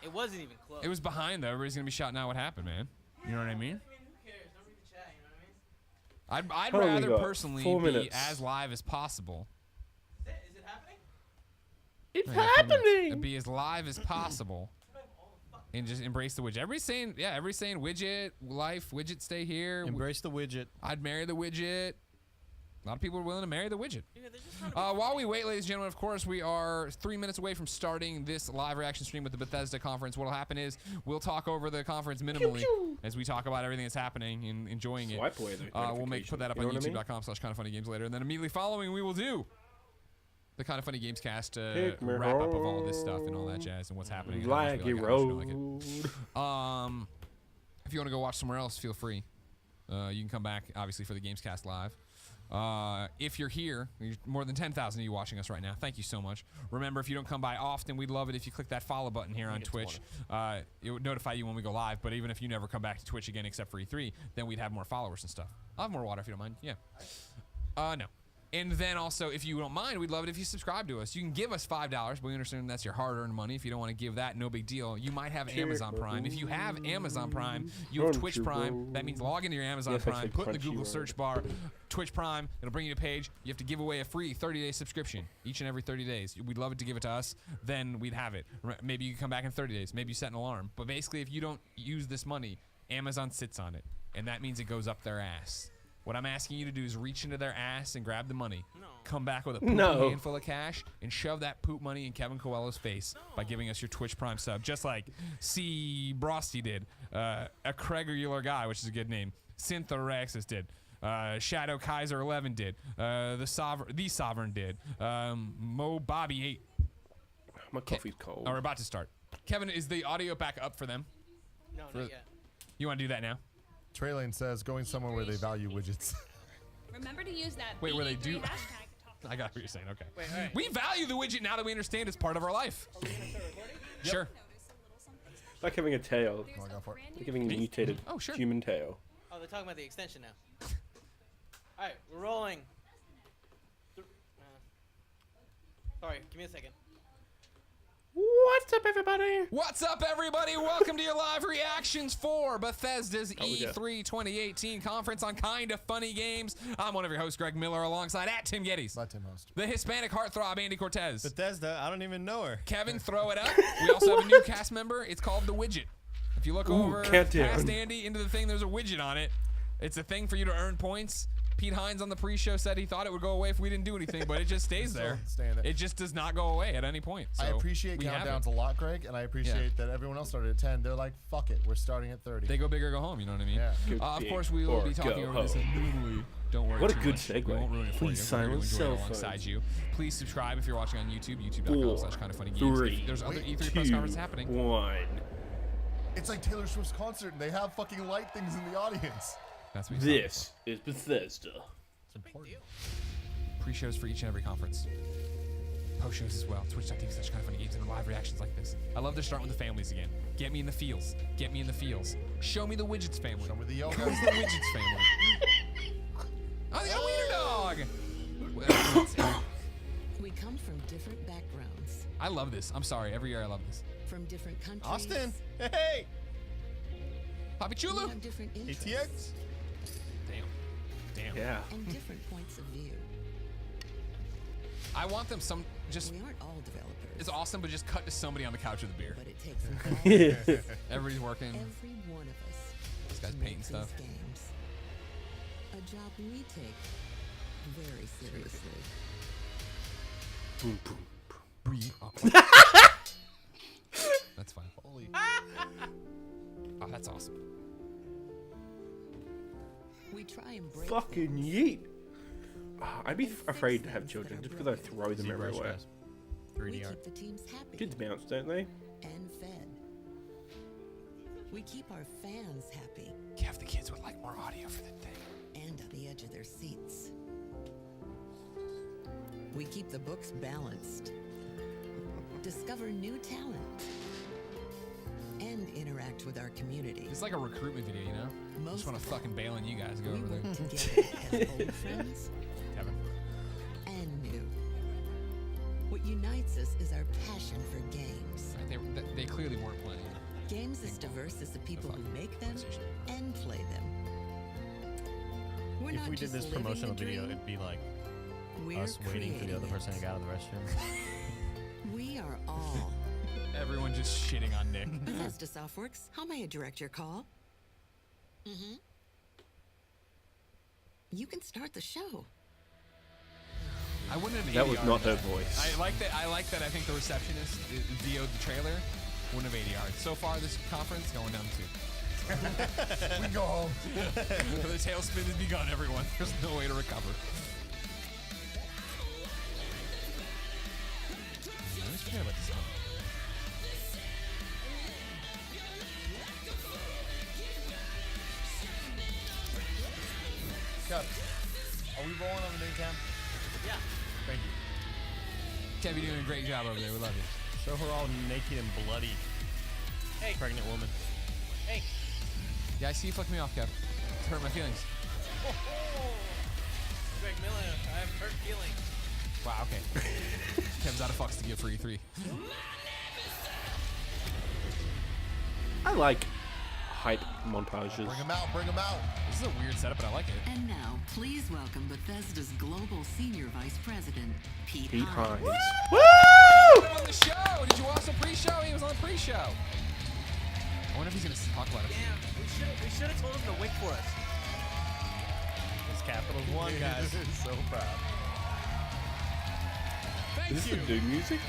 It wasn't even close. It was behind, though. Everybody's going to be shouting out what happened, man. You know what I mean? Who cares? Don't read the chat. You know what I mean? I'd What have we rather got? personally 4 be minutes. as live as possible. Is it happening? It's Yeah, 4 minutes. happening! Be as live as possible. And just embrace the widget. Everybody's saying widget, life, widget, stay here. Embrace the widget. I'd marry the widget. A lot of people are willing to marry the widget. Yeah, they're just trying to While we wait, ladies and gentlemen, of course, we are 3 minutes away from starting this live reaction stream with the Bethesda conference. What'll happen is we'll talk over the conference minimally as we talk about everything that's happening and enjoying it. Swipe away the We'll put that up You on know what I mean? youtube.com/kindoffunnygames later. And then immediately following, we will do the Kind of Funny Games cast Pick me wrap up of all this stuff and all that jazz and what's happening. and how much we Laggy like it, how much we road. like it. If you want to go watch somewhere else, feel free. You can come back, obviously, for the Gamescast Live. If you're here, more than 10,000 of you watching us right now. Thank you so much. Remember, if you don't come by often, we'd love it if you click that follow button here on Twitch. It would notify you when we go live, but even if you never come back to Twitch again except for E3, then we'd have more followers and stuff. I'll have more water if you don't mind. Yeah. No. And then also, if you don't mind, we'd love it if you subscribe to us. You can give us $5, but we understand that's your hard-earned money. If you don't want to give that, no big deal. You might have Amazon Prime. If you have Amazon Prime, you have Twitch Prime. That means log into your Amazon Yes, Prime, actually, put in the Google Crunchyroll. search bar, Twitch Prime. It'll bring you to a page. You have to give away a free 30-day subscription each and every 30 days. We'd love it to give it to us. Then we'd have it. Maybe you can come back in 30 days. Maybe you set an alarm. But basically, if you don't use this money, Amazon sits on it, and that means it goes up their ass. What I'm asking you to do is reach into their ass and grab the money. No. Come back with a poop handful of cash and shove that poop money in Kevin Coelho's face by giving us your Twitch Prime sub, just like C. Brosty did, a Kregular guy, which is a good name, Synthorexis did, Shadow Kaiser 11 did, the Sovereign did, Mo Bobby 8. My coffee's cold. We're about to start. Kevin, is the audio back up for them? No, not yet. You want to do that now? Trey Lane says going somewhere where they value widgets. Remember to use that Wait, where they BD3 do- hashtag to talk I got what you're saying. Okay. Wait, all right. We value the widget now that we understand it's part of our life. Are we gonna start recording? Sure. notice a little something special. Like having a tail. There's Oh, go a for it. brand Like new having a mutated Oh, sure. human tail. Oh, they're talking about the extension now. All right, we're rolling. Sorry, give me a second. What's up, everybody? What's up, everybody? Welcome to your live reactions for Bethesda's yeah. E3 2018 conference on Kind of Funny Games. I'm one of your hosts, Greg Miller, alongside @Tim Gettys, Let Tim host. the Hispanic heartthrob, Andy Cortez. Bethesda, I don't even know her. Kevin, throw it up. We also have a new cast member. It's called The Widget. If you look over countdown. past Andy into the thing, there's a widget on it. It's a thing for you to earn points. Pete Hines on the pre-show said he thought it would go away if we didn't do anything, but it just stays there. staying there. It just does not go away at any point. So I appreciate we have countdowns it. a lot, Greg, and I appreciate that everyone else started at 10. They're like, fuck it, we're starting at 30. They go big or go home, you know what I mean? Yeah. Go Of big course, we will or be talking go over this home. individually. Don't worry What a too good much. segue. We won't ruin it for Please you. silence We'll enjoy cell it alongside phones. you. Please subscribe if you're watching on YouTube, 4, youtube.com/kindoffunnygames. 3, There's other E3 press 2, conferences happening. 1. It's like Taylor Swift's concert, and they have fucking light things in the audience. That's what he's This is Bethesda. It's important. pre-shows for each and every conference. post shows as well. Twitch.tv such kind of funny games and live reactions like this. I love to start with the families again. Get me in the feels. Get me in the feels. Show me the Widgets family. Show me the yoga. Who's the Widgets family? Oh, the wiener dog! We come from different backgrounds, I love this. I'm sorry. Every year I love this. from different countries. Austin. Hey. Poppy We Chulu. have different interests ATX. Damn. Yeah. and different points of view. I want them just. We aren't all developers. It's awesome, but just cut to somebody on the couch with a beer. But it takes all of us, Everybody's working. every one of us. This guy's to make painting these stuff. Games. A job we take very seriously. Boom, boom. That's fine. Holy. Oh, that's awesome. We try and break Fucking things yeet. I'd be afraid to have children just because I throw them ZBrush, everywhere. guys. We 3D art. keep the teams happy Kids bounce, don't they? and fed. We keep our fans happy Kev, the kids would like more audio for the thing. and on the edge of their seats. We keep the books balanced, discover new talent, and interact with our community. It's like a recruitment video, you know? I just want to fucking bail on you guys. Go We over there. work together as old friends Kevin. and new. What unites us is our passion for games. Right, they clearly weren't playing. Games as diverse as the people who make them and play them. We're If not we did just this living promotional the video, dream, it'd be like we're us waiting for the other creating person to get out of the restroom. it. We are all Everyone just shitting on Nick. Bethesda Softworks. How may I direct your call? Mm-hmm. You can start the show. I wouldn't have That was ADR'd not her that. voice. I like that. I think the receptionist VO'd the trailer. Wouldn't have ADR'd. So far, this conference going down the tube. We can go home. The tailspin has begun, everyone. There's no way to recover. I always forget about this one. Kev, are we rolling on the main cam? Yeah. Thank you. Kev, you're doing a great job over there. We love you. Show her all naked and bloody. Hey. Pregnant woman. Hey. Yeah, I see you flicking me off, Kev. It's hurt my feelings. Greg Miller, I have hurt feelings. Wow, okay. Kev's out of fucks to give for E3. I like hype montages. Bring him out. Bring him out. This is a weird setup, but I like it. And now, please welcome Bethesda's Global Senior Vice President, Pete Pete Hines. Hines. Put him on the show. Did you watch the pre-show? He was on the pre-show. I wonder if he's gonna talk about it. Damn, we should have told him to wait for us. It's Capitals 1, guys. So proud. Thank Is this you. the Doom music?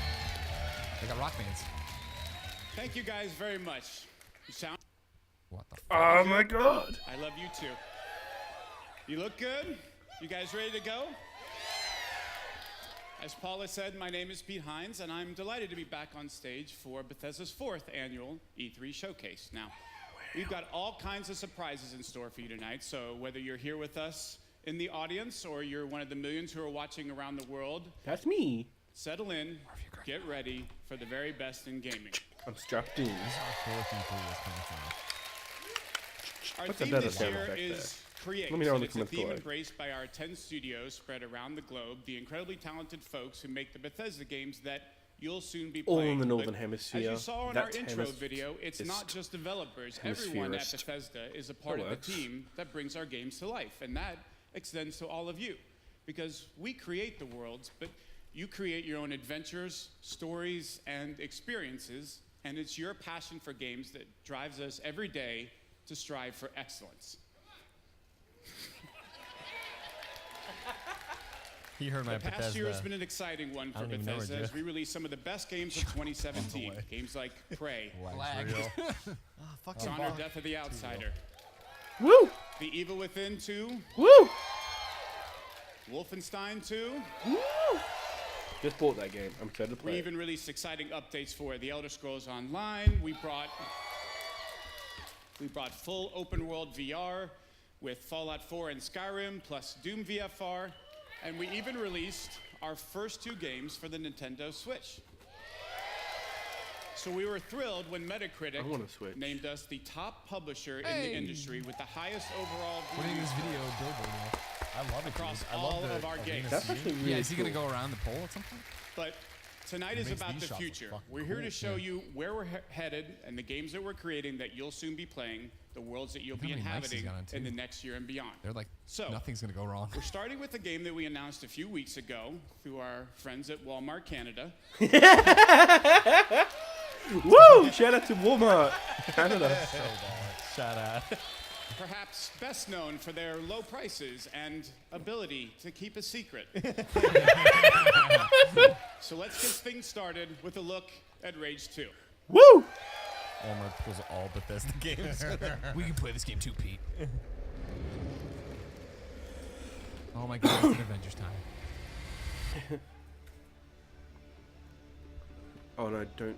They got rock bands. Thank you guys very much. You sound. What the fuck? Oh my god! I love you too. You look good. You guys ready to go? As Paula said, my name is Pete Hines, and I'm delighted to be back on stage for Bethesda's 4th annual E3 showcase. Now, we've got all kinds of surprises in store for you tonight, so whether you're here with us in the audience or you're one of the millions who are watching around the world, That's me. settle in, get ready for the very best in gaming. I'm strapped in. Our What's a theme better this sound year effect is Create, Let me know in and the it's a comments theme below. embraced by our 10 studios spread around the globe, the incredibly talented folks who make the Bethesda games that you'll soon be All playing. in the Northern But Hemisphere. As you saw in our That's intro video, it's hemis- not just developers. Everyone at hemispherist. Bethesda is a part That of works. the team that brings our games to life, and that extends to all of you. Because we create the worlds, but you create your own adventures, stories, and experiences, and it's your passion for games that drives us every day to strive for excellence. He heard my The past year has been Bethesda. an exciting one I for don't even know where Bethesda Jeff- as we released some of the best games of 2017. way. Games like Prey, Lag. Fucking Honor, Death of the Outsider, Woo! The Evil Within 2, Woo! Wolfenstein 2. Woo! Just bought that game. I'm excited to We play. even released exciting updates for The Elder Scrolls Online. We brought full open world VR with Fallout 4 and Skyrim, plus Doom VFR, and we even released our first 2 games for the Nintendo Switch. So we were thrilled when Metacritic I want a Switch. named us the top publisher in Hey. the industry with the highest overall What is this review video billboard now? I love it. across dude. I love all the of our arena games. That's seating. actually really Yeah, is he cool. gonna go around the pole at some point? But tonight It is makes about these the shots future. fucking We're here cool, to show yeah. you where we're headed and the games that we're creating that you'll soon be playing, the worlds that you'll Look how be many mics he's inhabiting got on, too. in the next year and beyond. They're like, So- nothing's gonna go wrong. We're starting with a game that we announced a few weeks ago through our friends at Walmart Canada. Woo! Shout out to Walmart Canada. Shout out. Perhaps best known for their low prices and ability to keep a secret. So let's get things started with a look at Rage 2. Woo! Walmart pulls all Bethesda games. We can play this game too, Pete. Oh my god, it's an Avengers time. Oh no, don't.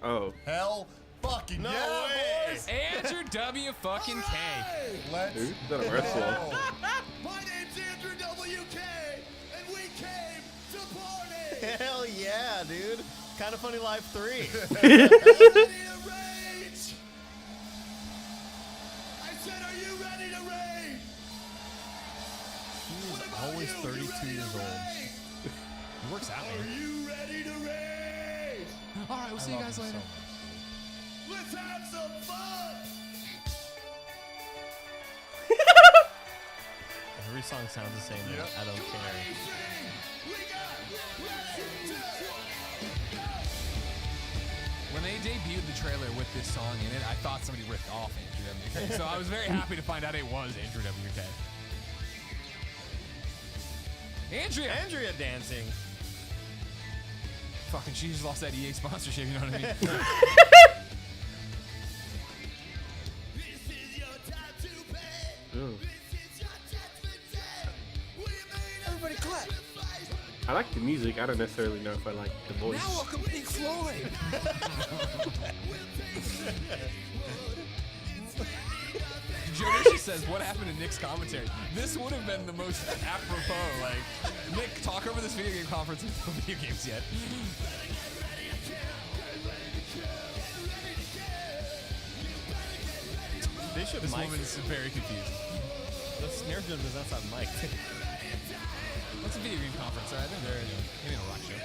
Oh. Hell fucking No yeah, way. boys! Andrew W. fucking K. Let's Who? Is that a wrestler? go. My name's Andrew WK, and we came to party. Hell yeah, dude. Kind of Funny Live 3. Ready to rage? I said, are you ready to rage? He's What about always you? 32 You ready years to old. rage? It works out, Are man. you ready to rage? All right, we'll see you guys later. Let's have some fun. Every song sounds the same. Yep. I don't care. We got ready to go. When they debuted the trailer with this song in it, I thought somebody ripped off Andrew WK. So I was very happy to find out it was Andrew WK. Andrea! Andrea dancing. Fucking, she just lost that EA sponsorship, you know what I mean? This is your time to pay. Ooh. This is your judgment day. We made Everybody clap. sacrifice. I like the music. I don't necessarily know if I like the voice. Now welcome Pink Floyd. Joe says, what happened to Nick's commentary? This would have been the most apropos. Like, Nick, talk over this video game conference with no video games yet. They should This mic. woman is very confused. The snare drum does not sound mic'd. What's a video game conference? I think they're maybe a rock show.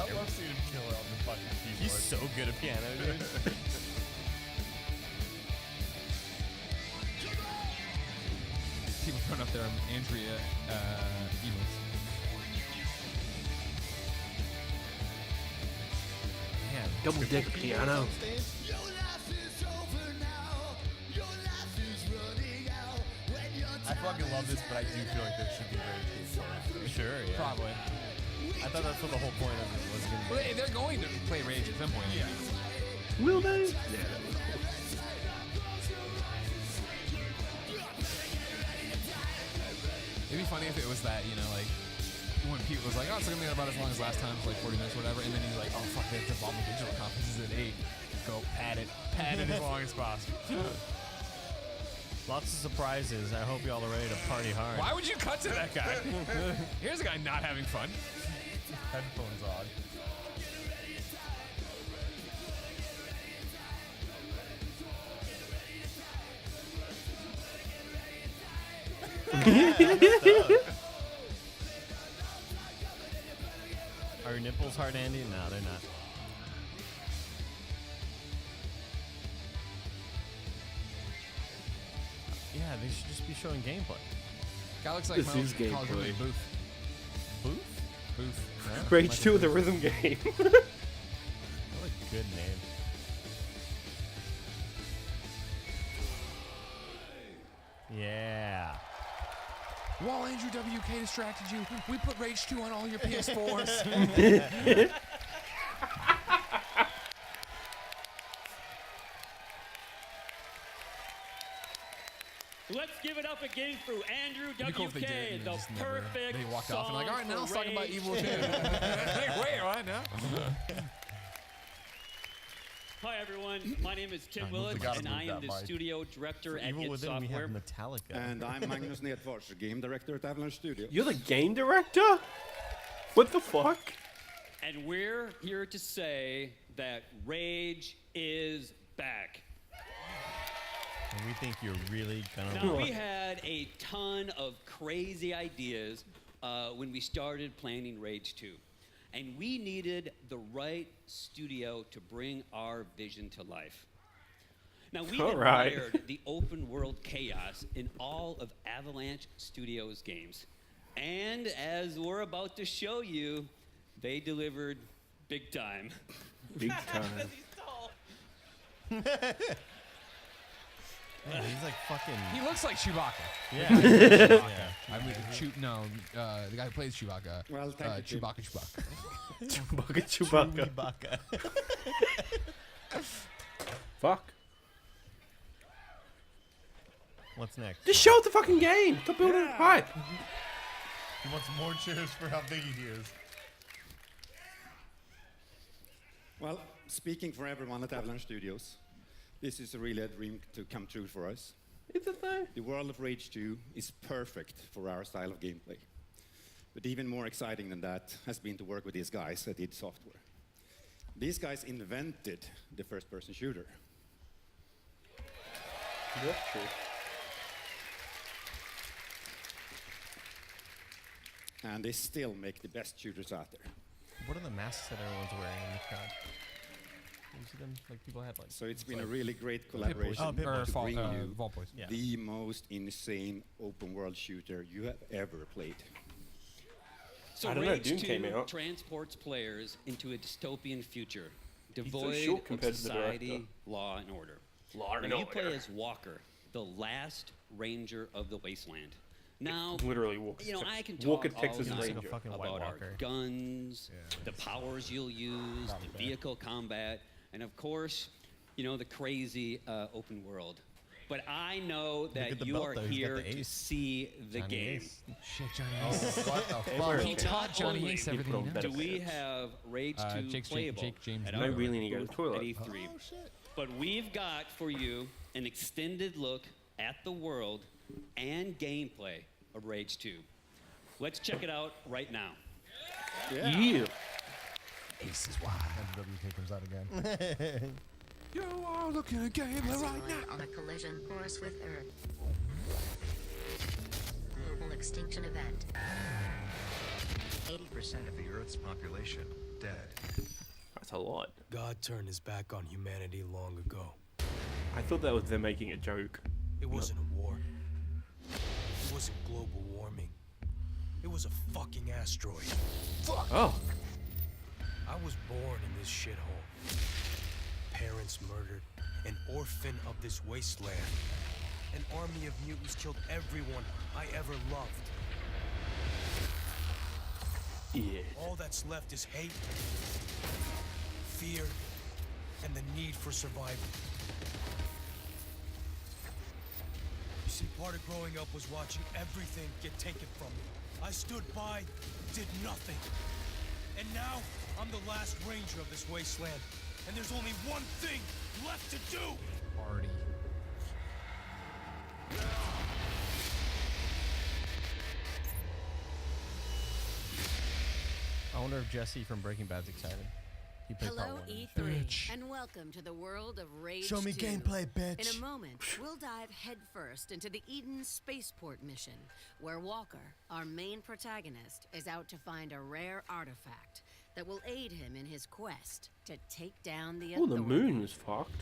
I love seeing him kill it on the fucking keyboard. He's so good at piano, dude. People throwing up their Andrea emotes. Man, Double deck triple piano. keyboards on stage? Your life is over now. Your life is running out. When your I fucking love this, but I do feel like there should be Rage. Sure, yeah. Probably. I thought that's what the whole point of it was going to Well, be. they're going to play Rage at some point. Yeah. Will they? Yeah. It'd be funny if it was that, you know, like, when Pete was like, oh, it's going to be about as long as last time, it's like 40 minutes or whatever, and then he's like, oh, fuck, they have to involve the digital conferences at 8. Go pad it as long as possible. Lots of surprises. I hope y'all are ready to party hard. Why would you cut to that guy? Here's a guy not having fun. Headphones on. Are your nipples hard, Andy? No, they're not. Yeah, they should just be showing gameplay. Guy looks like This my is old college roommate, gameplay. Booth. Booth? Booth. Rage 2 with a rhythm game. What a good name. Yeah. While Andrew WK distracted you, we put Rage 2 on all your PS4s. Let's give it up again for Andrew It'd be cool if they WK, did it and the just never, perfect they walked off and like, all right, now song let's talk about for Evil 2. Rage. Like, wait, what now? Hi, everyone. My name is Tim We Willett, gotta and move I am that the mic. studio director at Even id within, we have Software. Metallica. And I'm Magnus Nedfors, game director at Avalanche Studios. You're the game director? What the fuck? And we're here to say that Rage is back. And we think you're really gonna. Now, we had a ton of crazy ideas when we started planning Rage 2. And we needed the right studio to bring our vision to life. Now, we All right. admired the open world chaos in all of Avalanche Studios games. And as we're about to show you, they delivered big time. Big time. Man, he's like fucking. He looks like Chewbacca. Yeah. Yeah. I mean, the guy who plays Chewbacca. Well, thank you, Tim. Chewbacca. Chewbacca. Fuck. What's next? Just show the fucking game. Stop building hype. He wants more cheers for how big he is. Well, speaking for everyone at Avalanche Studios, this is really a dream to come true for us. Is it though? The world of Rage 2 is perfect for our style of gameplay. But even more exciting than that has been to work with these guys at id Software. These guys invented the first-person shooter. That's true. And they still make the best shooters out there. What are the masks that everyone's wearing in the crowd? You see them? Like people have like. So it's been a really great collaboration Oh, Pip to Boys. bring you Vault Boys. Yeah. the most insane open-world shooter you have ever played. So I don't know, Rage Doom 2 came out. transports players into a dystopian future, so devoid short of compared to the society, director. law, and order. Law and Now, you play order. as Walker, the last ranger of the wasteland. Now, Literally Walker. you know, I can Walker, talk Texas all He's night like a fucking White about our Walker. guns, the powers you'll use, Not the bad. vehicle combat, and of course, you know, the crazy open world. But I know that at the you belt, are though. He's got here the to ace. see the Johnny game. Ace. Shit, Johnny Oh, Ace. what the where- fuck? He taught Johnny only Ace everything he People Do knows. we have Rage 2 Jake's playable Jake James at Miller. our I really need to go to the booth toilet. at E3? Oh, shit. But we've got for you an extended look at the world and gameplay of Rage 2. Let's check it out right now. Yeah. Ace is wide. And WK comes out again. You are looking at gameplay right now. On a collision course with Earth. Global extinction event. 80% of the Earth's population dead. That's a lot. God turned his back on humanity long ago. I thought that was them making a joke. It wasn't a war. It wasn't global warming. It was a fucking asteroid. Fuck! Oh. I was born in this shithole. Parents murdered. An orphan of this wasteland. An army of mutants killed everyone I ever loved. Yeah. All that's left is hate, fear, and the need for survival. You see, part of growing up was watching everything get taken from me. I stood by, did nothing. And now, I'm the last ranger of this wasteland. And there's only one thing left to do! Party. I wonder if Jesse from Breaking Bad's excited. He played part Hello, one. E3, and welcome to the world of Rage Show me 2. gameplay, bitch. In a moment, we'll dive headfirst into the Eden spaceport mission, where Walker, our main protagonist, is out to find a rare artifact that will aid him in his quest to take down the Oh, authorities. the moon was fucked.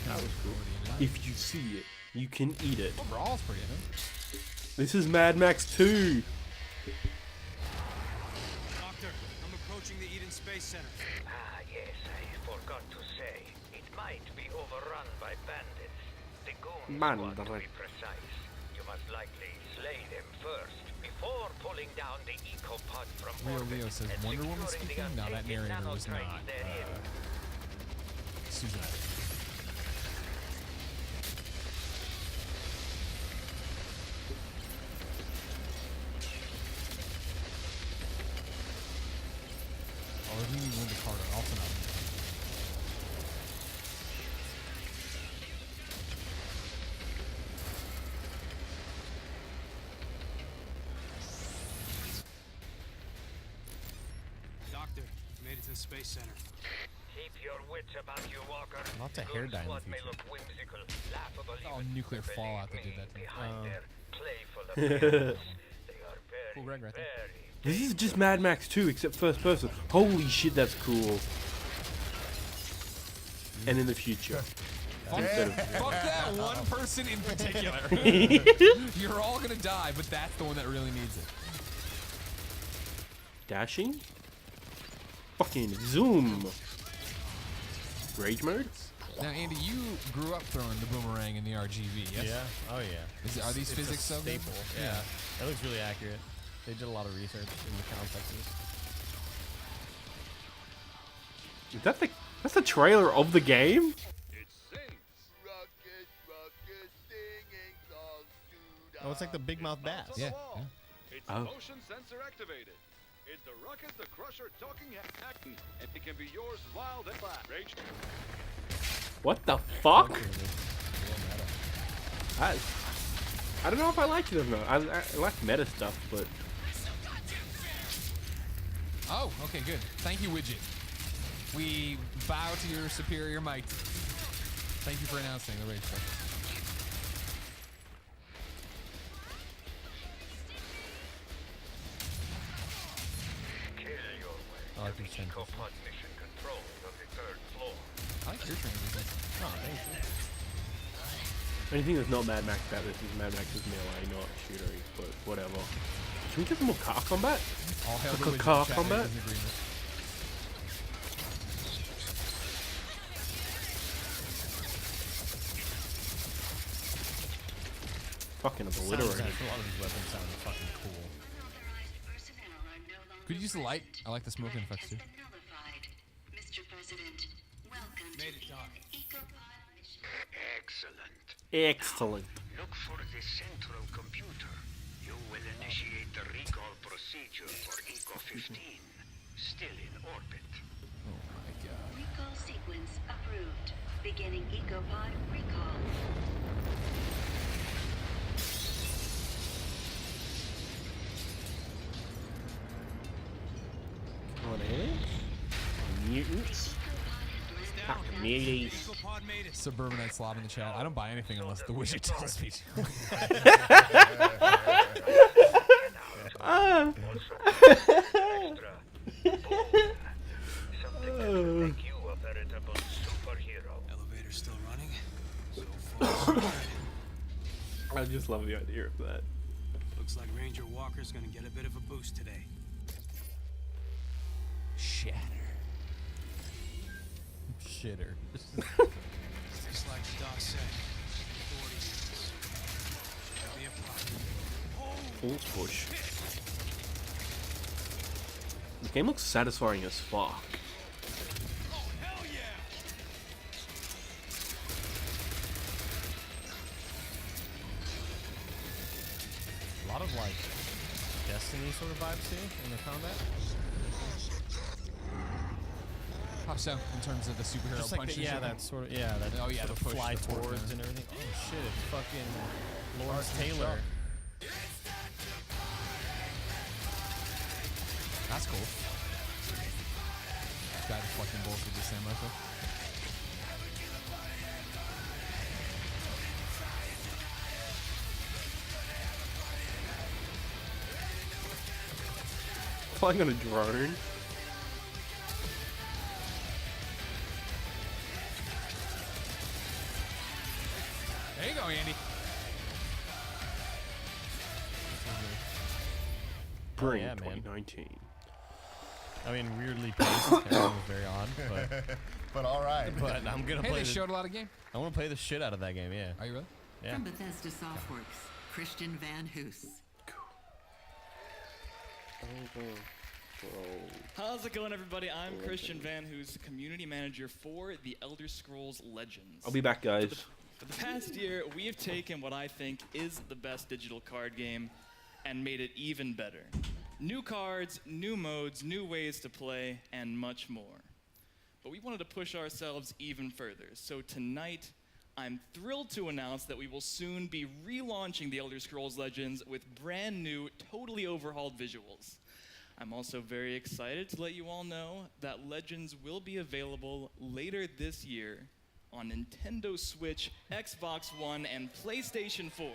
That was cool. If you see it, you can eat it. Overall's pretty good. This is Mad Max 2. Doctor, I'm approaching the Eden Space Center. Ah, yes, I forgot to say. It might be overrun by bandits. The goon squad, to be precise. You must likely slay them first, before pulling down the eco-pod from orbit Leo says and Wonder Woman securing the speaking? No, that untainted narrator was nanotrace not. therein. Susan. Oh, we need Linda Carter, also not. Washington Space Center. Keep your wits about you, Walker. Lots of hair dye in the Squad may future. look whimsical, laughable Oh, even, nuclear but fallout believe that did me, that to me. behind their playful appearance, they are very, Cool Greg right there. very This is just Mad Max 2, except first person. Holy shit, that's cool. And in the future. Instead of Fuck that one person in particular. You're all gonna die, but that's the one that really needs it. dashing. Fucking zoom. Rage mode? Now, Andy, you grew up throwing the boomerang in the RGB, yes? Yeah. Oh, yeah. Are these It's physics a so good? staple. Yeah. That looks really accurate. They did a lot of research in the context of this. Is that that's the trailer of the game? Oh, it's like the big mouth bass. Yeah. It's Oh. motion sensor activated. It's the Ruckus the Crusher talking acting, and it can be yours wild and flat. Rage. What the fuck? I don't know if I like it or not. I like meta stuff, but Oh, okay, good. Thank you, Widget. We bow to your superior might. Thank you for announcing the rage stuff. I like these changes. Pod mission control of the third floor. I like your transitions. Oh, thank you. anything that's not Mad Max about this is Mad Max's melee, not shootery, but whatever. Can we get some more car combat? All hail the Car Widget. Chat combat? is in agreement. Fucking Sounds obliterated. nice. A lot of these weapons sound fucking cool. Could you use the light? I like the smoking effects too. Mr. President, welcome Made it, Doc. Excellent. Excellent. Look for the central computer. You will initiate the recall procedure for Eco-15. Still in orbit. Oh my god. Recall sequence approved. Beginning EcoPod recall. Come on, aliens? Mutants? Fucking mutants. EcoPod made it. Suburbanite slob in the chat. I don't buy anything unless the Widget tells me to. Something that will make you a veritable superhero. Elevator's still running. So far, so good. I just love the idea of that. Looks like Ranger Walker's gonna get a bit of a boost today. Shatter. Shitter. Just like the doc said. 40 years. Should be a problem. Full push. The game looks satisfying as fuck. Hell yeah! A lot of like Destiny sort of vibes too in the combat. How so? In terms of the superhero Just like punches? the, yeah, that sort of that. Oh, yeah, sort the of push, fly the torque, towards yeah. and everything. Oh shit! It's fucking Lawrence Taylor. That's cool. Guy deflecting bullets with the same rifle. Flying on a drone. There you go, Andy. Bring yeah, man. 2019. I mean, weirdly paced. Everything was very odd, but But all right. but I'm gonna Hey, play. they showed a lot of game. I want to play the shit out of that game. Yeah. Are you really? Yeah. From Bethesda Softworks, Christian Van Hoos. How's it going, everybody? I'm Christian Van Hoos, community manager for The Elder Scrolls Legends. I'll be back, guys. For the past year, we have taken what I think is the best digital card game and made it even better. New cards, new modes, new ways to play, and much more. But we wanted to push ourselves even further. So tonight, I'm thrilled to announce that we will soon be relaunching The Elder Scrolls Legends with brand new, totally overhauled visuals. I'm also very excited to let you all know that Legends will be available later this year on Nintendo Switch, Xbox One, and PlayStation 4.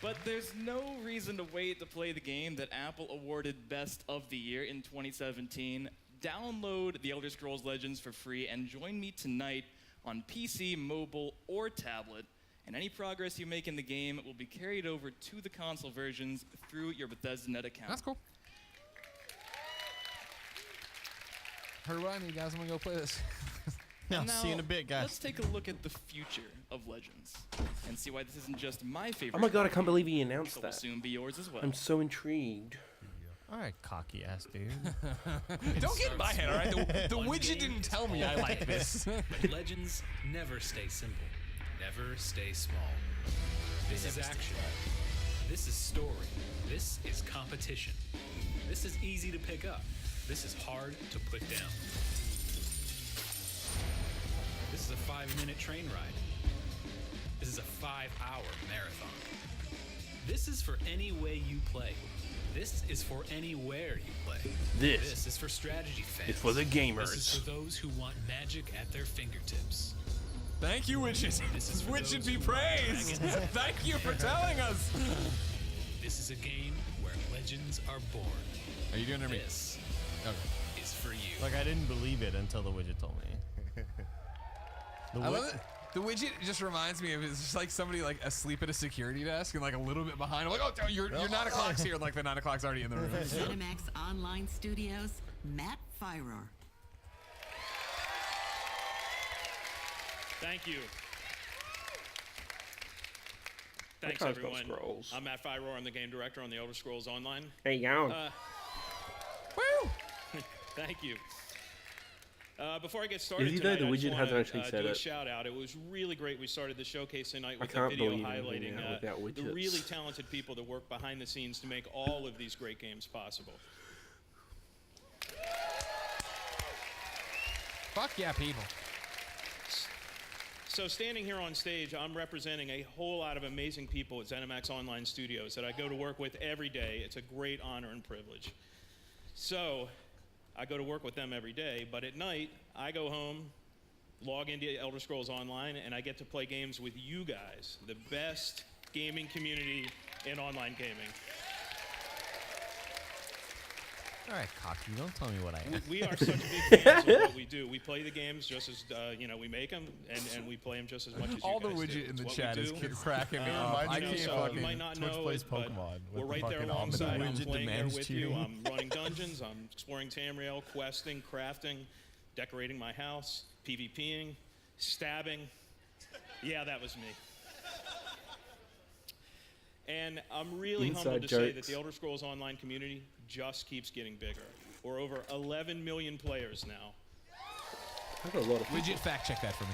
But there's no reason to wait to play the game that Apple awarded Best of the Year in 2017. Download The Elder Scrolls Legends for free and join me tonight on PC, mobile, or tablet. And any progress you make in the game will be carried over to the console versions through your Bethesda.net account. That's cool. Heard what I need, guys. I'm gonna go play this. Yeah, And see you in a bit, guys. Let's take a look at the future of Legends and see why this isn't just my favorite. Oh my god, I can't believe he announced It will that. soon be yours as well. I'm so intrigued. All right, cocky ass dude. Don't get in my head, all right? The widget didn't tell me I like this. But Legends never stay simple. Never stay small. This is action. This is story. This is competition. This is easy to pick up. This is hard to put down. This is a 5-minute train ride. This is a 5-hour marathon. This is for any way you play. This is for anywhere you play. This is for strategy fans. is for the gamers. This is for those who want magic at their fingertips. Thank you, widget. Widget be praised. Thank you for telling us. This is a game where legends are born. Are you doing it or me? This is for you. Like, I didn't believe it until the widget told me. I love it. The widget just reminds me of it's just like somebody like asleep at a security desk and like a little bit behind. I'm like, oh, you're 9 o'clock's here. Like the 9 o'clock's already in the room. ZeniMax Online Studios, Matt Fyrer. Thank you. Thanks, can't spell everyone. Scrolls. I'm Matt Fyrer. I'm the game director on the Elder Scrolls Online. Hey, yo. Woo! Thank you. Before I get started Did you know tonight, the I just widget hasn't wanna, actually said do a it? shout out. It was really great. We started the showcase tonight I with a can't video believe anything highlighting now without the widgets. really talented people that work behind the scenes to make all of these great games possible. Fuck yeah, people. So standing here on stage, I'm representing a whole lot of amazing people at ZeniMax Online Studios that I go to work with every day. It's a great honor and privilege. So I go to work with them every day, but at night, I go home, log into Elder Scrolls Online, and I get to play games with you guys, the best gaming community in online gaming. All right, cocky, don't tell me what I am. We are such big fans of what we do. We play the games just as, we make them, and we play them just as much as All you the guys widget do. in It's the what chat we is do. cracking me up. I can't fucking. You might not Twitch know plays it, but Pokemon we're with right the there fucking alongside. I'm Widget playing there demands with you. cheering. I'm running dungeons. I'm exploring Tamriel, questing, crafting, decorating my house, PvPing, stabbing. Yeah, that was me. And I'm really Inside humbled to say that jokes. the Elder Scrolls Online community just keeps getting bigger. We're over 11 million players now. That's a lot of people. Widget fact check that for me.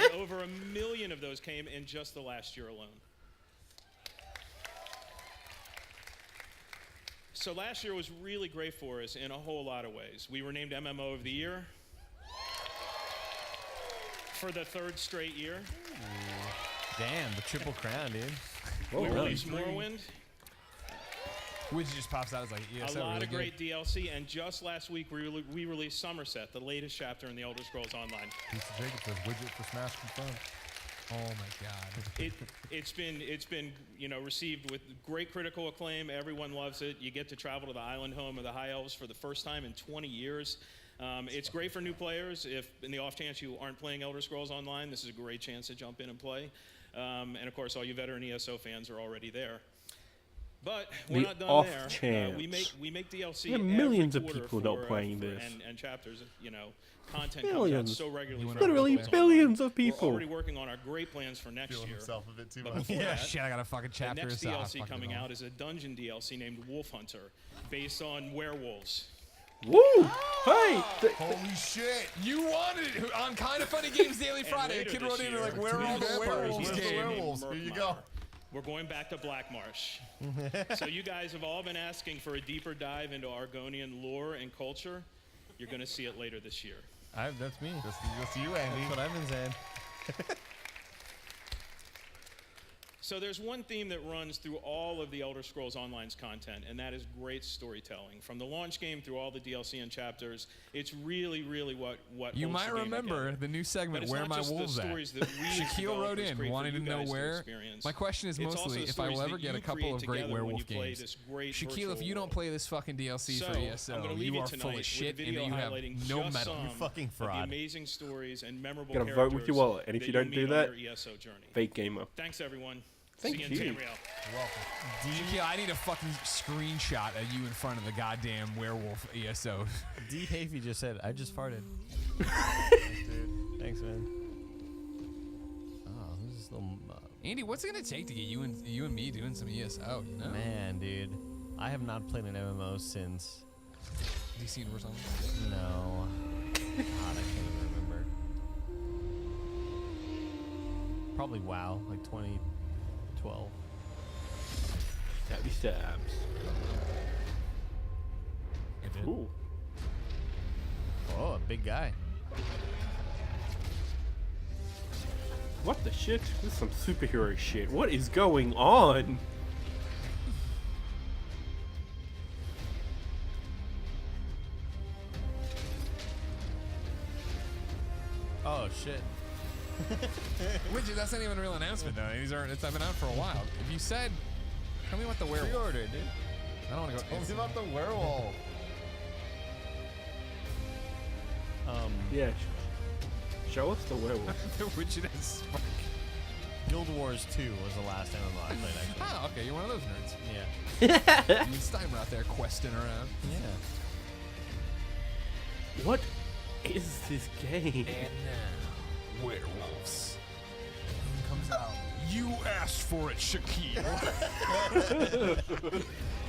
And over 1 million of those came in just the last year alone. So last year was really great for us in a whole lot of ways. We were named MMO of the Year for the 3rd straight year. Damn, the triple crown, dude. Oh, We really? released Morrowind. Widget just pops out as like, yeah, A lot of great DLC, and just last week we released Somerset, the latest chapter in the Elder Scrolls Online. Piece of Jacob says widget for Smash confirmed. Oh my god. It's been received with great critical acclaim. Everyone loves it. You get to travel to the island home of the High Elves for the first time in 20 years. It's great for new players. If in the off chance you aren't playing Elder Scrolls Online, this is a great chance to jump in and play. And of course, all you veteran ESO fans are already there. But we're The not done off there. chance. We make DLC. There are every millions of quarter people for, not playing for- this. And chapters, content comes Millions. out so regularly. for Literally Elder Scrolls billions Online. of people. We're already working on our great plans for next Feeling year. himself a bit too But much. before Yeah, that, shit, I got a fucking chapter. the next so I DLC fucking coming know. out is a dungeon DLC named Wolf Hunter, based on werewolves. Woo! Hey! Holy shit! You wanted it on Kind of Funny Games Daily And Friday. A later kid this wrote in year, like, where are all the vampires, werewolves where's the game? werewolves? Here you go. We're going back to Blackmarsh. So you guys have all been asking for a deeper dive into Argonian lore and culture. You're going to see it later this year. That's me. Just you, Andy. That's what I've been saying. So there's one theme that runs through all of the Elder Scrolls Online's content, and that is great storytelling. From the launch game through all the DLC and chapters, it's really, really what You holds might the game remember together. the new But segment, it's Where not My just the Wolves At? stories that we as Shaquille wrote developers in, create for wanting to you know guys where. experience. My question is It's also mostly the if I will stories ever that get a you couple create of great together when werewolf you play games. this great Shaquille, virtual if you don't play this fucking DLC for So, ESO, I'm gonna leave you are tonight full of with shit a and video you have highlighting no just medal. some You fucking of the fraud. amazing stories and memorable Gotta vote with your characters wallet, and if that you don't meet do on that, your ESO journey. fake gamer. Thanks, everyone. Thank See you you. in Tamriel. You're welcome. Shaquille, I need a fucking screenshot of you in front of the goddamn werewolf ESO. D. Havey just said, I just farted. Thanks, dude. Thanks, man. Oh, who's this little... Andy, what's it gonna take to get you and me doing some ESO? You know? Man, dude. I have not played an MMO since... DC Universe Online? No. God, I can't even remember. Probably WoW, like 2012. Stabby stabs. Ooh. Oh, a big guy. What the shit? This is some superhero shit. What is going on? Oh, shit. Which that's not even a real announcement though. It's been out for a while. If you said, tell me what the werewolf. Pre-order, dude. I don't want to go. Tell me about the werewolf. Yeah. Show us the werewolf. Which it is. Guild Wars 2 was the last MMO I played, actually. Oh, okay. You're one of those nerds. Yeah. You and Steimer out there questing around. Yeah. What is this game? And now, werewolves. Comes out. You asked for it, Shaquille.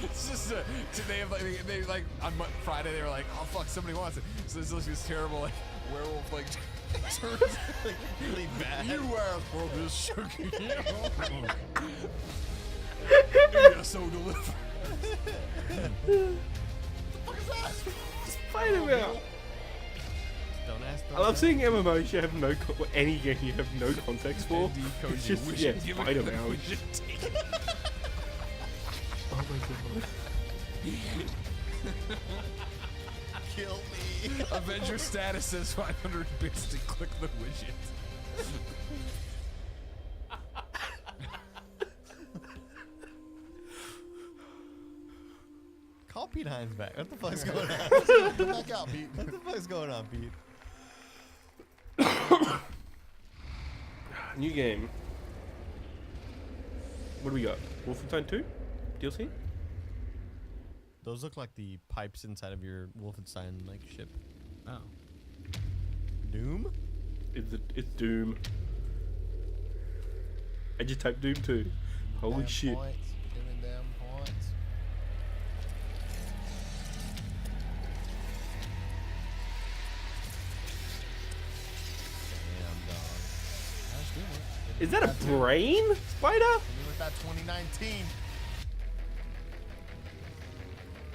It's just today, they like on Friday they were like, oh fuck, somebody wants it. So this looks this terrible like werewolf like turns like really bad. You asked for this, Shaquille. Yes, so deliver. Spider-Man. Don't ask. I love seeing MMOs you have no any game you have no context for. It's just Spider-Man. Oh my god. Kill me. Avenger status says 500 bits to click the widget. Call Pete Hines back. What the fuck's going on? Come back out, Pete. What the fuck's going on, Pete? New game. What do we got? Wolfenstein 2? DLC? Those look like the pipes inside of your Wolfenstein like ship. Oh. Doom? It's Doom. I just typed Doom 2. Holy Damn shit. Points. Giving them points. Damn, dog. That's good one. Is that a brain? Spider? With that 2019.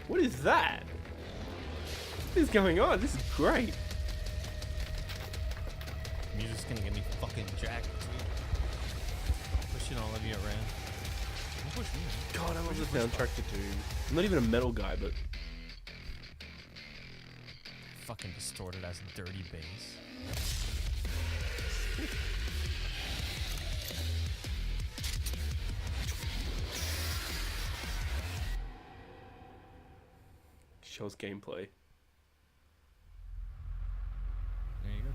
What is that? What is going on? This is great. Music's gonna get me fucking jacked. Pushing all of you around. Don't push me. God, I love the soundtrack to Doom. I'm not even a metal guy, but Fucking distorted as dirty bass. shows gameplay. There you go.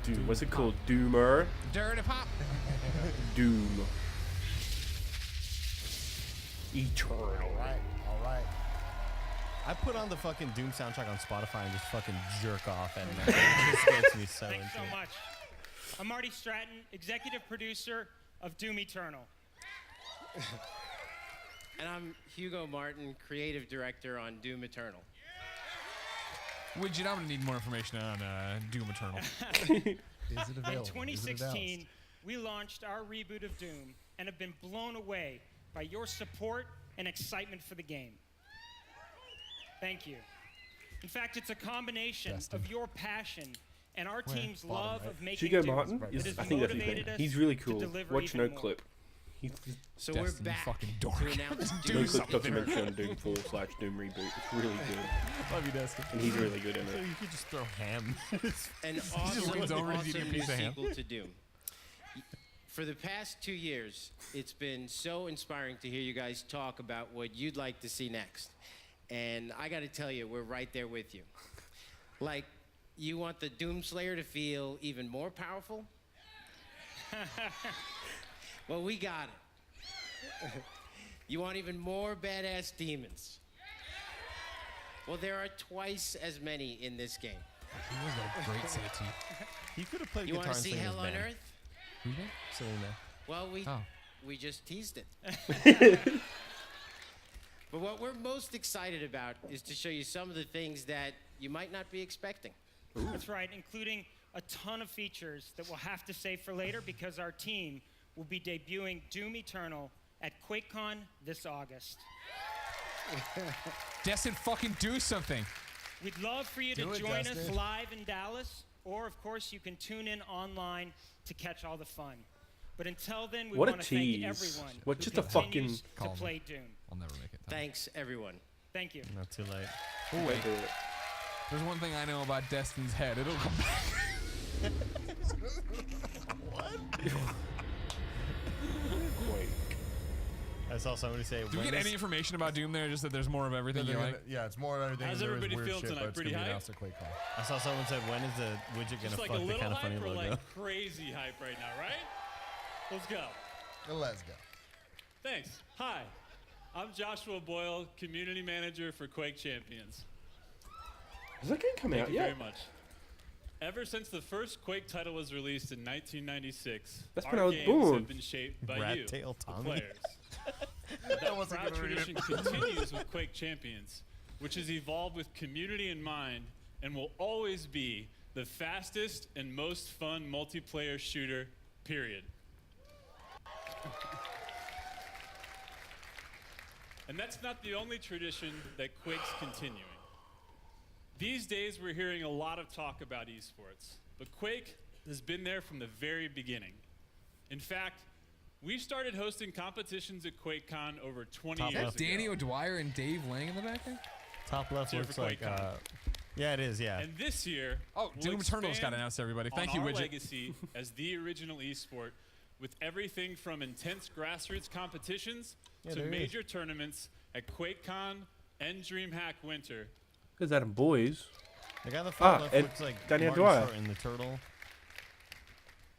Doom. What's it called? Doomer? Dirty Pop. Doom. Eternal. All right. I put on the fucking Doom soundtrack on Spotify and just fucking jerk off at night. It just gets me so Thanks into so it. much. I'm Marty Stratton, executive producer of Doom Eternal. And I'm Hugo Martin, creative director on Doom Eternal. Widget, I'm gonna need more information on Doom Eternal. In 2016, we launched our reboot of Doom and have been blown away by your support and excitement for the game. Thank you. In fact, it's a combination of your passion and our team's love of making Hugo Doom Martin that is, has I think that's his name. motivated us He's really to cool. deliver Watch even no more. clip. So we're Destiny back fucking to dork. announce Do Doom something. documentary on Doom 4/Doom reboot. It's really good. Love you, Dustin. And he's really good in So it. you could just throw ham. An just awesome, leans over and eats a awesome piece of ham. sequel to Doom. For the past 2 years, it's been so inspiring to hear you guys talk about what you'd like to see next. And I got to tell you, we're right there with you. Like, you want the Doomslayer to feel even more powerful? Well, we got it. You want even more badass demons? Well, there are twice as many in this game. He was got a great set of teeth. He could have played You guitar want to and see sang in Hell his on band. Earth? Who did? Selena. Well, Oh. we just teased it. But what we're most excited about is to show you some of the things that you might not be expecting. That's right, including a ton of features that we'll have to save for later because our team will be debuting Doom Eternal at QuakeCon this August. Destin, fucking do something. We'd love for you Do to it, join us Dustin. live in Dallas, or of course you can tune in online to catch all the fun. But until then, we What a want to thank tease. everyone What, who just a continues fucking- to Call me. play Doom. I'll never make it. Thanks, everyone. Thank you. Not too late. Oh, wait. There's one thing I know about Destin's head. It'll come back. I saw somebody say. Do we get any information about Doom there? Just that there's more of everything you like? Yeah, it's more of everything. How's and there is everybody weird feeling shit, tonight? but it's Pretty gonna be hype? announced at QuakeCon. I saw someone said, when is the widget gonna Just like fuck a the little kind of funny hype or logo? like crazy hype right now, right? Let's go. Let's go. Thanks. Hi, I'm Joshua Boyle, Community Manager for Quake Champions. Has that game come Thank out you yet? very much. Ever since the first Quake title was released in 1996, That's our when I was games born. have been shaped by Rat you, tail the Tommy. players. That wasn't proud gonna read it. tradition continues with Quake Champions, which has evolved with community in mind and will always be the fastest and most fun multiplayer shooter, period. And that's not the only tradition that Quake's continuing. These days, we're hearing a lot of talk about esports, but Quake has been there from the very beginning. In fact, we started hosting competitions at QuakeCon over 20 Top years left. ago. Danny O'Dwyer and Dave Lang in the back there? Top left Cheer looks for like. QuakeCon. Yeah, it is. Yeah. And this year, Oh, we'll Doom Eternal's got expand announced, everybody. on Thank you, our Widget. legacy as the original esport with everything from intense grassroots competitions Yeah, to there is. major tournaments at QuakeCon and DreamHack Winter. There's Adam Boys. The guy on the far left and looks like Danny Martin O'Dwyer. Short in the Turtle.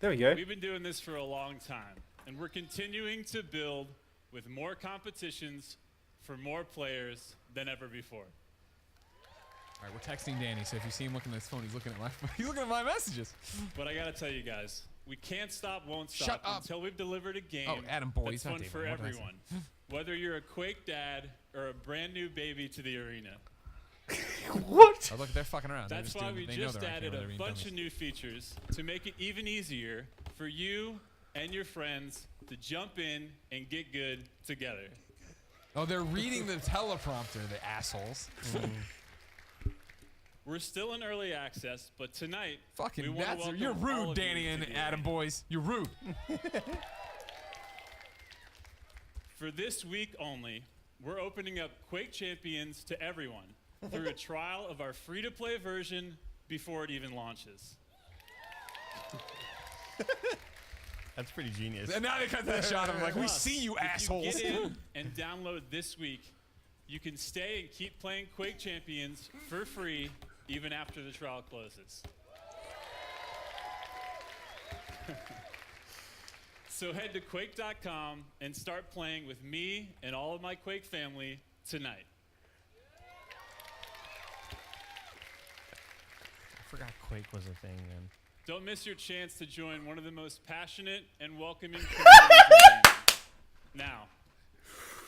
There we go. We've been doing this for a long time, and we're continuing to build with more competitions for more players than ever before. All right, we're texting Danny, so if you see him looking at his phone, he's looking at my messages. But I gotta tell you guys, we can't stop, won't Shut stop up. until we've delivered a game Oh, Adam Boyd, that's not fun David. for What did I say? everyone. Whether you're a Quake dad or a brand new baby to the arena. What? Oh, look, they're fucking around. They're That's just why doing, we they know just they're on added camera, a they're being bunch dummies. of new features to make it even easier for you and your friends to jump in and get good together. Oh, they're reading the teleprompter, the assholes. We're still in early access, but tonight we Fucking wanna that's welcome you're all rude, of Danny you to and the Adam arena. boys. You're rude. For this week only, we're opening up Quake Champions to everyone through a trial of our free-to-play version before it even launches. That's pretty genius. And now they cut to the shot of him like, we Plus, see you if assholes. You get in and download this week, you can stay and keep playing Quake Champions for free even after the trial closes. So head to Quake.com and start playing with me and all of my Quake family tonight. I forgot Quake was a thing then. Don't miss your chance to join one of the most passionate and welcoming communities in gaming. Now,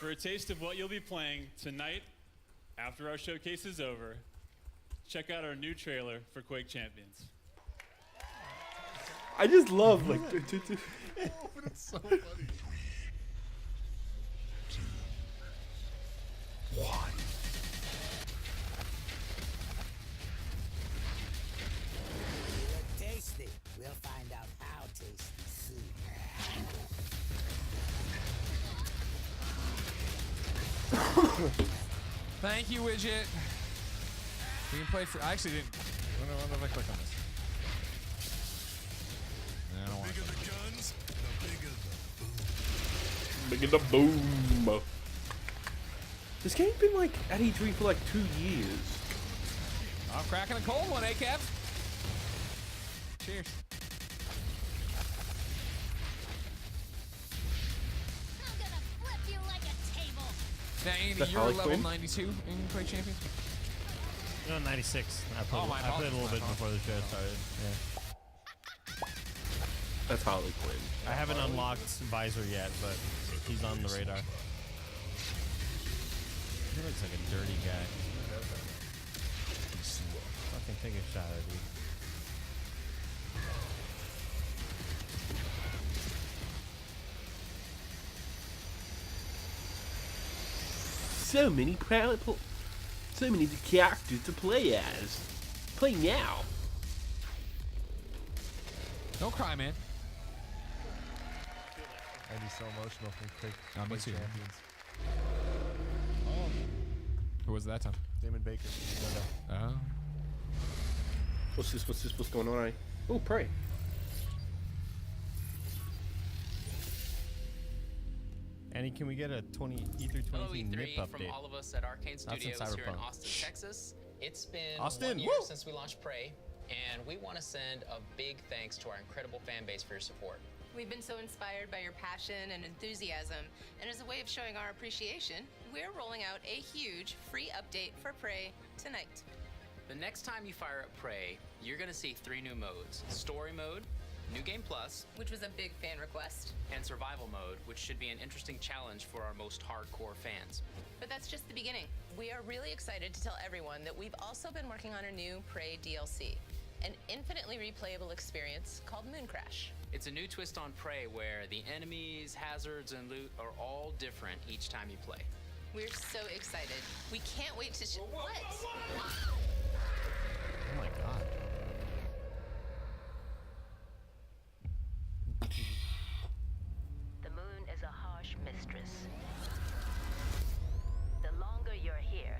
for a taste of what you'll be playing tonight, after our showcase is over, check out our new trailer for Quake Champions. I just love like. Oh, but it's so funny. Tasty. We'll find out how tasty soon. Thank you, widget. We can play for. I actually didn't. What if I click on this? I don't want to. The guns, the bigger the Bigger the boom. This game's been like at E3 for like 2 years. I'm cracking a cold one, eh, Kev? Cheers. I'm gonna flip you like a table. Now, Andy, Is that you're Harley level Quinn? 92 in Quake Champions? No, 96. I played, Oh, my I played a little apologies, bit my before the show started. Yeah. That's Harley Quinn. I haven't unlocked Visor yet, but he's on the radar. He looks like a dirty guy. Fucking take a shot at you. So many characters to play as. Play now. Don't cry, man. I'd be so emotional from Quick Me too. Champions. Who was it that time? Damon Baker. Oh. What's this? What's going on? Oh, pray. Annie, can we get a E3 Hello, 23 E3 nip from update? all of us at Arcane That's in Studios here in Cyberpunk. Austin, Texas. It's been Austin, 1 year woo! since we launched Prey, and we want to send a big thanks to our incredible fan base for your support. We've been so inspired by your passion and enthusiasm, and as a way of showing our appreciation, we're rolling out a huge free update for Prey tonight. The next time you fire up Prey, you're going to see 3 new modes: Story Mode, New Game Plus, Which was a big fan request. and Survival Mode, which should be an interesting challenge for our most hardcore fans. But that's just the beginning. We are really excited to tell everyone that we've also been working on a new Prey DLC, an infinitely replayable experience called Moon Crash. It's a new twist on Prey where the enemies, hazards, and loot are all different each time you play. We're so excited. We can't wait to what? Oh my god. The moon is a harsh mistress. The longer you're here,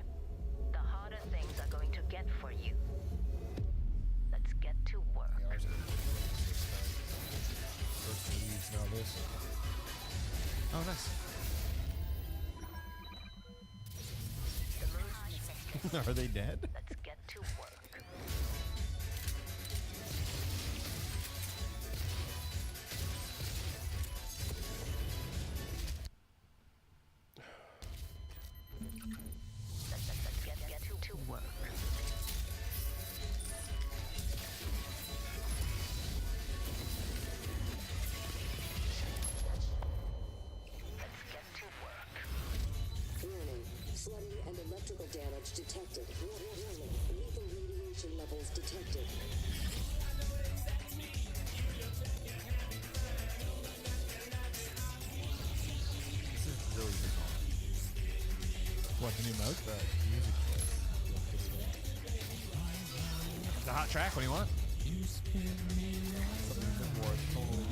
the harder things are going to get for you. Let's get to work. Now this. Oh, nice. Are they dead? Let's get to work. Let's get to work. Let's get to work. Warning. Flooding and electrical damage detected. Warning. Lethal radiation levels detected. This is really bizarre. What, the new mode? The music choice. The hot track, what do you want? Something more totally.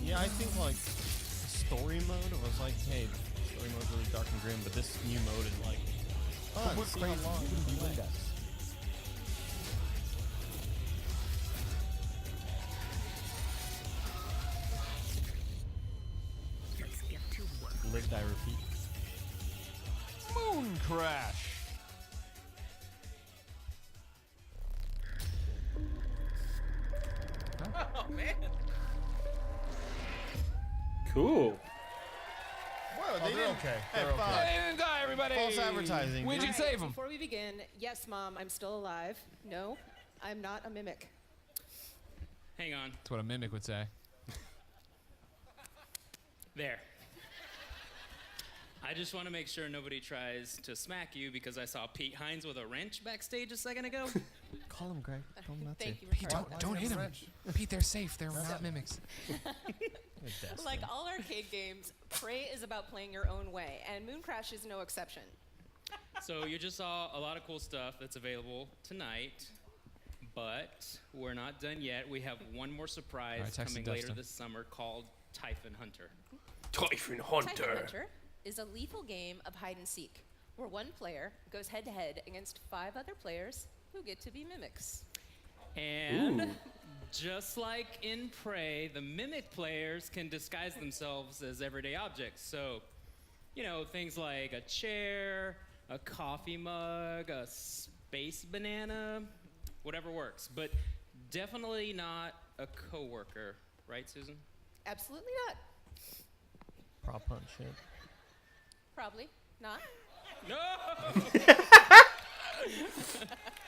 Yeah, I think like story mode was like, hey, story mode's really dark and grim, but this new mode is like, fun. We're See how crazy. long You can we be play. Linda. Let's get to work. Live, die, repeat. Moon Crash. Oh man. Cool. Whoa, Oh, they're okay. Hey, They're fuck. okay. They didn't die, everybody. False advertising. Widget, dude. save them. Before we begin, yes, Mom, I'm still alive. No, I'm not a mimic. Hang on. That's what a mimic would say. There. I just want to make sure nobody tries to smack you because I saw Pete Hines with a wrench backstage a second ago. Call him, Greg. Tell him not to. Thank you, Pete, Ricardo. don't hit him. Pete, they're safe. They're not mimics. Like all arcade games, Prey is about playing your own way, and Moon Crash is no exception. So you just saw a lot of cool stuff that's available tonight, but we're not done yet. We have one more surprise All right, text coming it, later Dustin. this summer called Typhon Hunter. Typhon Hunter. Typhon Hunter is a lethal game of hide and seek, where one player goes head to head against 5 other players who get to be mimics. And Ooh. just like in Prey, the mimic players can disguise themselves as everyday objects. So, you know, things like a chair, a coffee mug, a space banana, whatever works. But definitely not a coworker, right, Susan? Absolutely not. Prop hunt shit. Probably not. No!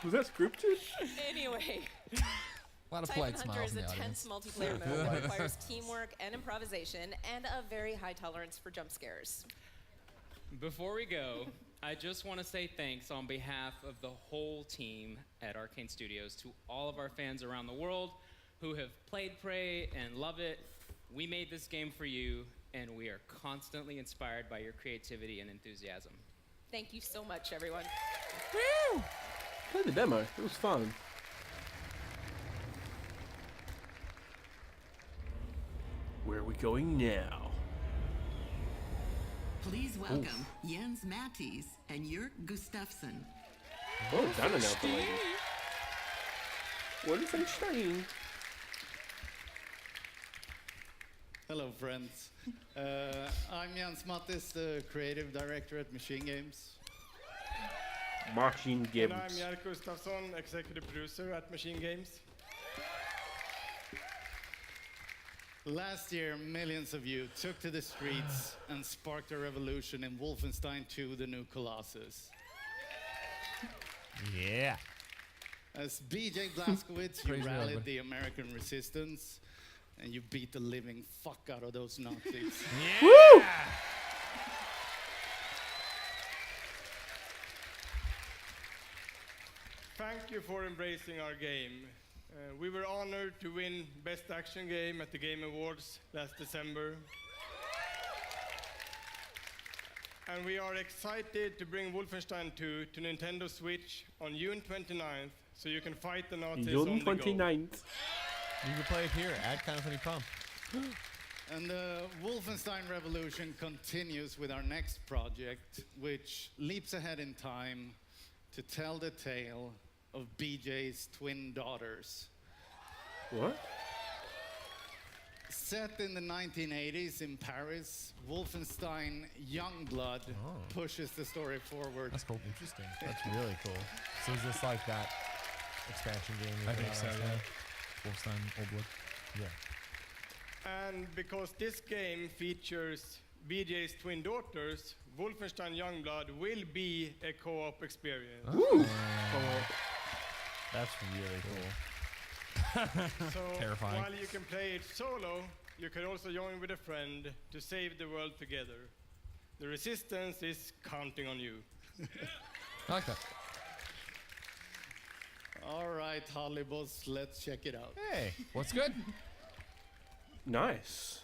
Was that scripted? Anyway. A lot of Typhon polite Hunter smiles is in a the tense audience. multiplayer mode that requires teamwork and improvisation and a very high tolerance for jump scares. Before we go, I just want to say thanks on behalf of the whole team at Arcane Studios to all of our fans around the world who have played Prey and love it. We made this game for you, and we are constantly inspired by your creativity and enthusiasm. Thank you so much, everyone. Woo! Played the demo. It was fun. Where are we going now? Please welcome Jens Mattis and Jörg Gustafsson. Oh, done enough, the lady. Wolfenstein. Hello, friends. I'm Jens Mattis, the creative director at Machine Games. Machine Games. And I'm Jörg Gustafsson, executive producer at Machine Games. Last year, millions of you took to the streets and sparked a revolution in Wolfenstein 2: The New Colossus. Yeah. As BJ Blazkowicz, you Praise the rallied Lord. the American resistance, and you beat the living fuck out of those Nazis. Woo! Thank you for embracing our game. We were honored to win Best Action Game at the Game Awards last December. And we are excited to bring Wolfenstein 2 to Nintendo Switch on June 29th, so you can fight the Nazis June on the go. 29th. You can play it here at Kind of Funny Prom. And the Wolfenstein revolution continues with our next project, which leaps ahead in time to tell the tale of BJ's twin daughters. What? Set in the 1980s in Paris, Wolfenstein Youngblood pushes the story forward. That's cool. Interesting. That's really cool. So is this like that expansion game? I think so, yeah. Wolfenstein Old Blood. Yeah. And because this game features BJ's twin daughters, Wolfenstein Youngblood will be a co-op experience. Ooh. That's really cool. So Terrifying. while you can play it solo, you can also join with a friend to save the world together. The resistance is counting on you. I like that. All right, Hollybos, let's check it out. Hey, What's good? Nice.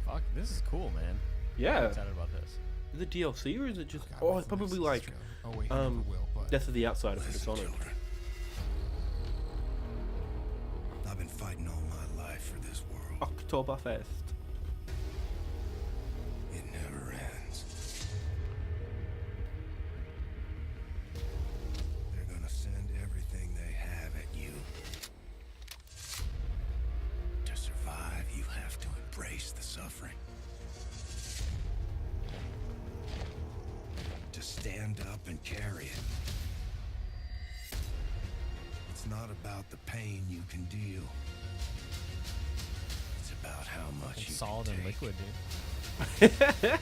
fuck, this is cool, man. Yeah. I'm excited about this. Is it DLC or is it just? God, Oh, what's it's the probably next like trailer? Oh wait, he never will. But Death of the Outsider for Dishonored. I've been fighting all my life for this world. Oktoberfest. It never ends. They're gonna send everything they have at you. To survive, you have to embrace the suffering. To stand up and carry it. It's not about the pain you can deal. It's about how much It's you solid can and take. liquid, dude.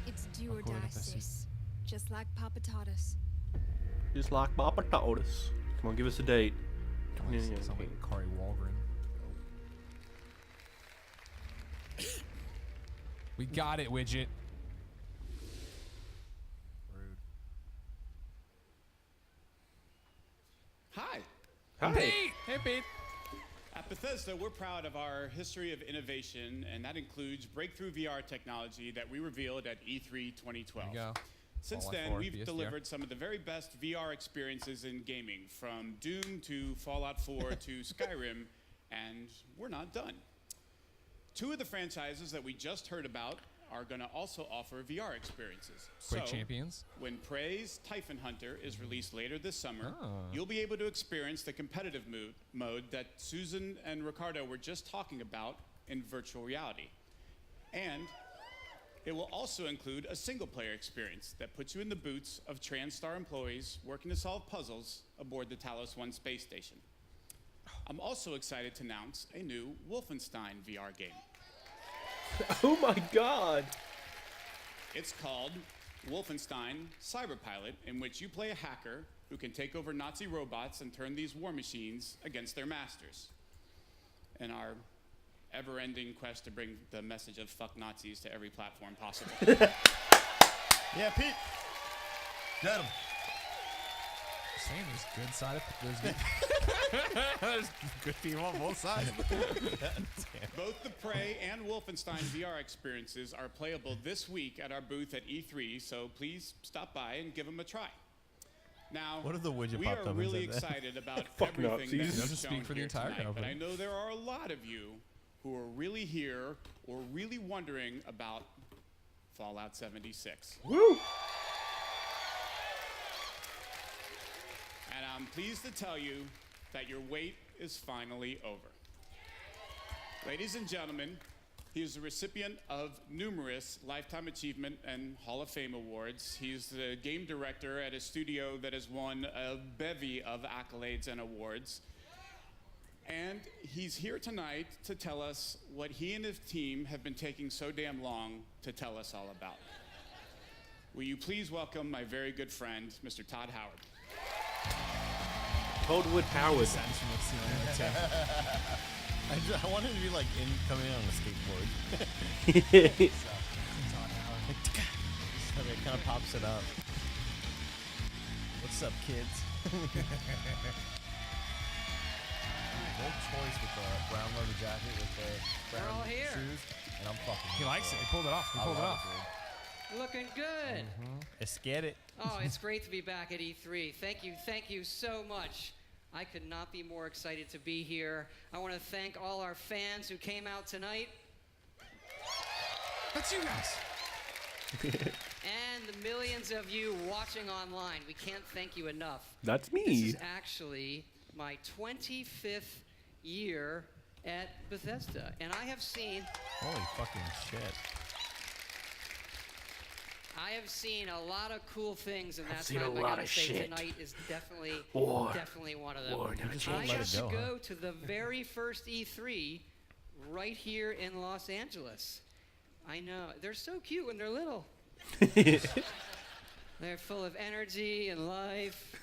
It's do or According die, to Bessie. sis. Just like Papa taught us. Just like Papa told us. Come on, give us a date. Come on, sound like Kari Walgren. We got it, widget. Rude. Hi. Hi. Hey, Pete. At Bethesda, we're proud of our history of innovation, and that includes breakthrough VR technology that we revealed at E3 2012. There you go. Since Fallout then, 4, we've PSVR. delivered some of the very best VR experiences in gaming, from Doom to Fallout 4 to Skyrim, and we're not done. 2 of the franchises that we just heard about are going to also offer VR experiences. Quake Champions. When Prey's Typhon Hunter is released later this summer, you'll be able to experience the competitive mode that Susan and Ricardo were just talking about in virtual reality. And it will also include a single-player experience that puts you in the boots of TranStar employees working to solve puzzles aboard the Talos 1 space station. I'm also excited to announce a new Wolfenstein VR game. Oh my god! It's called Wolfenstein Cyberpilot, in which you play a hacker who can take over Nazi robots and turn these war machines against their masters. In our ever-ending quest to bring the message of fuck Nazis to every platform possible. Yeah, Pete. Get him. Saying there's good side effects. There's good people on both sides. Both the Prey and Wolfenstein VR experiences are playable this week at our booth at E3, so please stop by and give them a try. Now, what if the widget we popped are up really and said that? excited about Fuck everything Nazis. that's Doesn't shown speak for the here entire tonight, but company. I know there are a lot of you who are really here or really wondering about Fallout 76. Woo! And I'm pleased to tell you that your wait is finally over. Ladies and gentlemen, he is the recipient of numerous Lifetime Achievement and Hall of Fame awards. He's the game director at a studio that has won a bevy of accolades and awards. And he's here tonight to tell us what he and his team have been taking so damn long to tell us all about. Will you please welcome my very good friend, Mr. Todd Howard. Toadwood Howard. I wanted to be like coming in on a skateboard. Okay, it kind of pops it up. What's up, kids? Bold choice with the brown leather jacket with the brown all here. shoes, and I'm fucking. He likes it. He pulled it off. He pulled it off. Looking good. Let's get it. Oh, it's great to be back at E3. Thank you so much. I could not be more excited to be here. I want to thank all our fans who came out tonight. That's you guys. And the millions of you watching online. We can't thank you enough. That's me. This is actually my 25th year at Bethesda, and I have seen. Holy fucking shit. I have seen a lot of cool things, and that's seen why a I lot gotta of say shit. tonight is definitely one of them. War, never I change. got to go to the very first E3 right here in Los Angeles. I know. They're so cute when they're little. They're full of energy and life.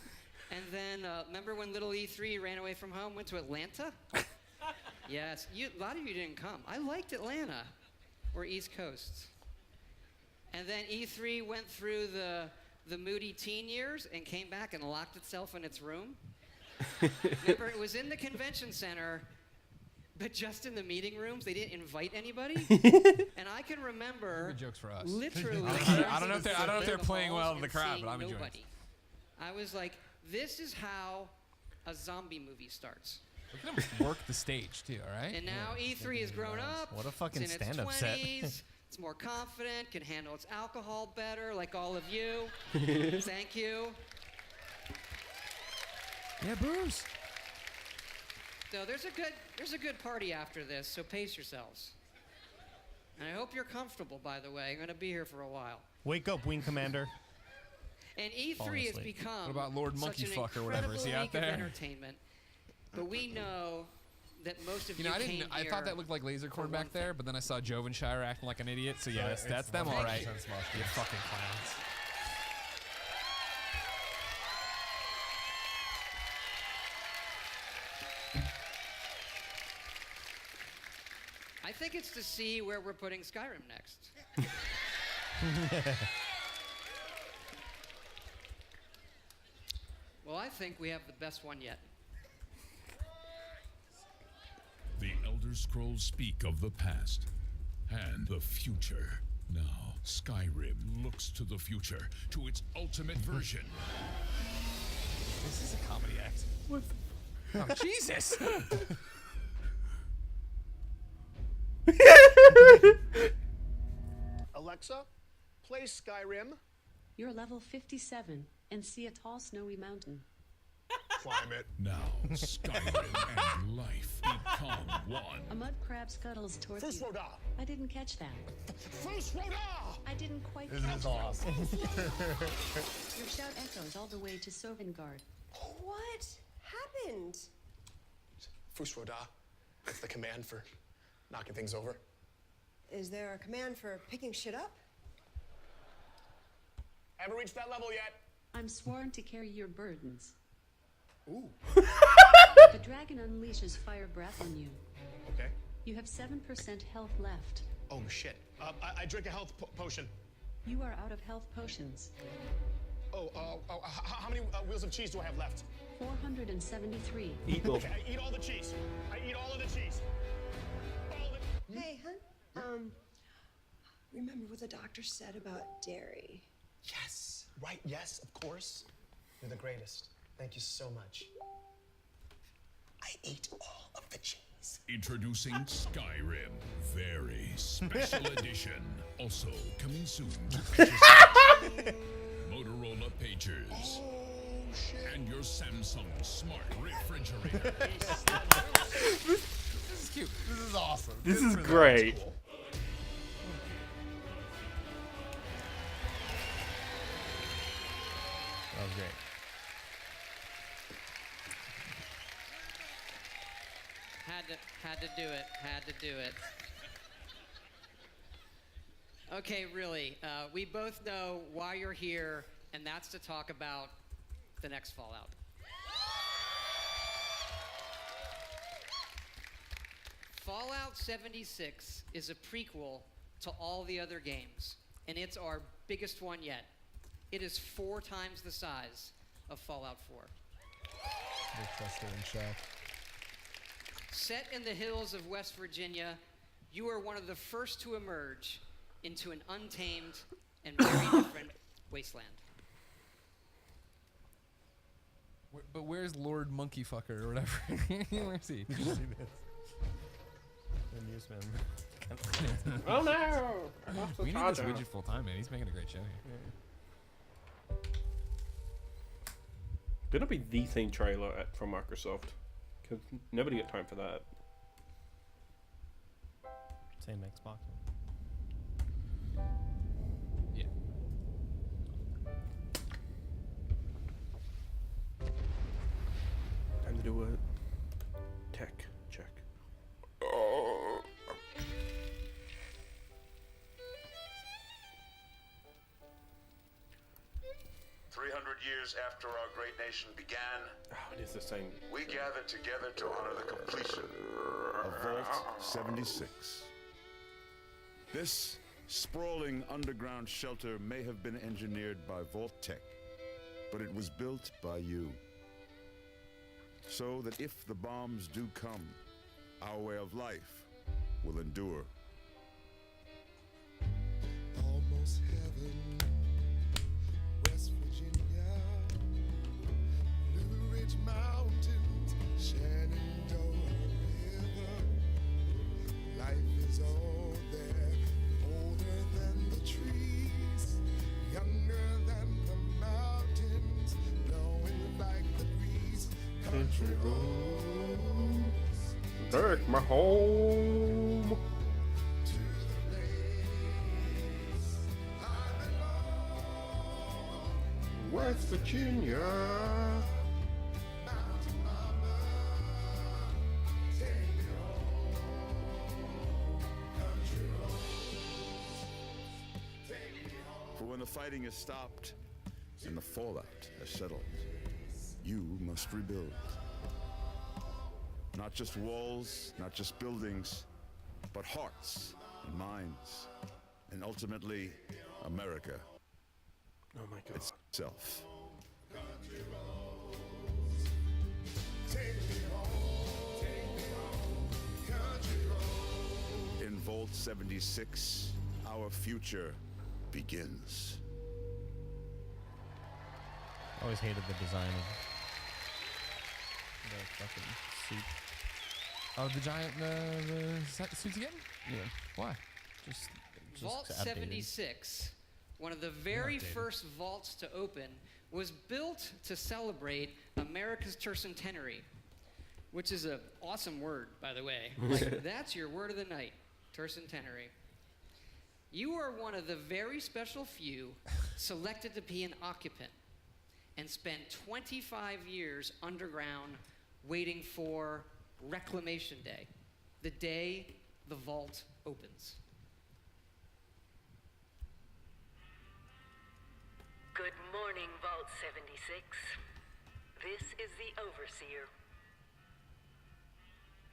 And then, remember when little E3 ran away from home, went to Atlanta? Yes. A lot of you didn't come. I liked Atlanta, or East Coast. And then E3 went through the moody teen years and came back and locked itself in its room. Remember, it was in the convention center, but just in the meeting rooms. They didn't invite anybody. And I can remember. Good jokes for us. Literally. I don't know if they're playing well to the crowd, but I'm enjoying it. I was like, this is how a zombie movie starts. Look at him work the stage too, all right? And now E3 has grown up. What a fucking it's in its stand-up set. 20s. It's more confident, can handle its alcohol better, like all of you. Thank you. Yeah, booze. So there's a good party after this, so pace yourselves. And I hope you're comfortable, by the way. I'm going to be here for a while. Wake up, Wing Commander. And E3 has become What about Lord such an Monkeyfuck or whatever? Is he out incredible week of there? entertainment. But we know that most of You know, came I here thought that looked like laser for corn one back there, but then I saw Jovenshire acting like an idiot. So yeah, that's them all right. You fucking clowns. I think it's to see where we're putting Skyrim next. Well, I think we have the best one yet. The Elder Scrolls speak of the past and the future. Now, Skyrim looks to the future, to its ultimate version. This is a comedy act. What? Oh, Jesus! Alexa, play Skyrim. You're level 57 and see a tall snowy mountain. Climb it. Now, Skyrim and life become one. A mud crab scuttles towards First you. Roda. I didn't catch that. First Roda. I didn't quite This catch is that. awesome. Your shout echoes all the way to Sovngarde. What happened? First Roda. That's the command for knocking things over. Is there a command for picking shit up? Haven't reached that level yet. I'm sworn to carry your burdens. Ooh. The dragon unleashes fire breath on you. Okay. You have 7% health left. Oh, shit. I drink a health potion. You are out of health potions. How many wheels of cheese do I have left? 473. Eat those. Okay, I eat all the cheese. I eat all of the cheese. Hey, hun. Remember what the doctor said about dairy? Yes. Right, yes, of course. You're the greatest. Thank you so much. I ate all of the cheese. Introducing Skyrim, very special edition. Also coming soon to Pages, Motorola Pagers, and your Samsung smart refrigerator. This is cute. This is awesome. This is great. Cool. That was great. Had to do it. Had to do it. Okay, really. We both know why you're here, and that's to talk about the next Fallout. Fallout 76 is a prequel to all the other games, and it's our biggest one yet. It is 4 times the size of Fallout 4. They trust their own chef. Set in the hills of West Virginia, you are one of the first to emerge into an untamed and very different wasteland. But where's Lord Monkey Fucker or whatever? Where's he? Did you see this? The newsman. Oh no! I lost the We need this charger. widget full time, man. He's making a great show here. Gonna be the theme trailer from Microsoft, because nobody got time for that. Same Xbox. Yeah. Time to do a tech check. Oh. 300 years after our great nation began, It is the same. we gathered together to honor the completion of Vault 76. This sprawling underground shelter may have been engineered by Vault Tech, but it was built by you. So that if the bombs do come, our way of life will endure. Almost heaven, West Virginia, Blue Ridge Mountains, Shenandoah River. Life is all there, older than the trees, younger than the mountains, blowing like the breeze. Country roads, Take my home. West Virginia. For when the fighting is stopped and the fallout has settled, you must rebuild. Not just walls, not just buildings, but hearts and minds, and ultimately, America. Oh my God. Itself. In Vault 76, our future begins. I always hated the design of the fucking suit. Oh, the giant the suits again? Yeah. Why? Just Vault outdated. 76, one of the very first vaults to open, was built to celebrate America's tercentenary, which is an awesome word, by the way. Like, that's your word of the night, tercentenary. You are one of the very special few selected to be an occupant and spent 25 years underground waiting for Reclamation Day, the day the vault opens. Good morning, Vault 76. This is the Overseer.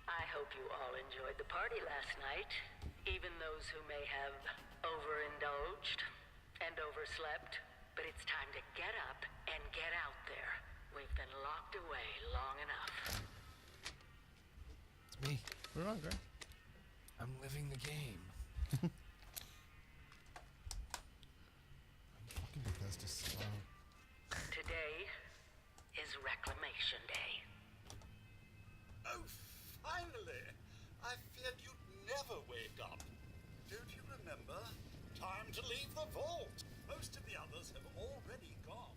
I hope you all enjoyed the party last night, even those who may have overindulged and overslept. But it's time to get up and get out there. We've been locked away long enough. It's me. We're on, Greg. I'm living the game. Fucking Bethesda slow. Today is Reclamation Day. Oh, finally! I feared you'd never wake up. Don't you remember? Time to leave the vault. Most of the others have already gone.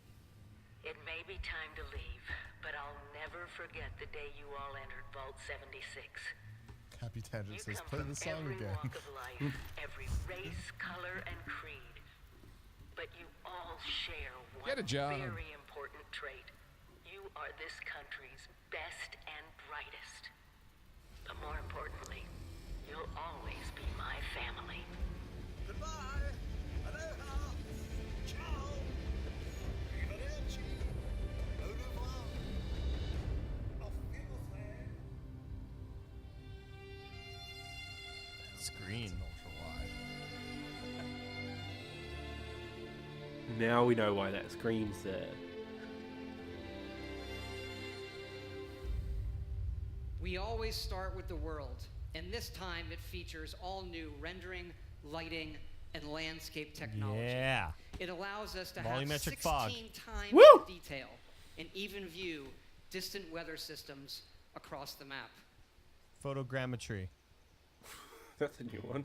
It may be time to leave, but I'll never forget the day you all entered Vault 76. Happy Tangent You says, come play from the song every again. walk of life, every race, color, and creed. But you all share one Get a job. very important trait. You are this country's best and brightest. But more importantly, you'll always be my family. Goodbye. Aloha. Ciao. Arrivederci. Au revoir. Auf Wiedersehen. It's green. Now we know why that screen's there. We always start with the world, and this time it features all new rendering, lighting, and landscape technology. Yeah. It allows us to Volumetric have 16 fog. times Woo! the detail and even view distant weather systems across the map. Photogrammetry. That's a new one.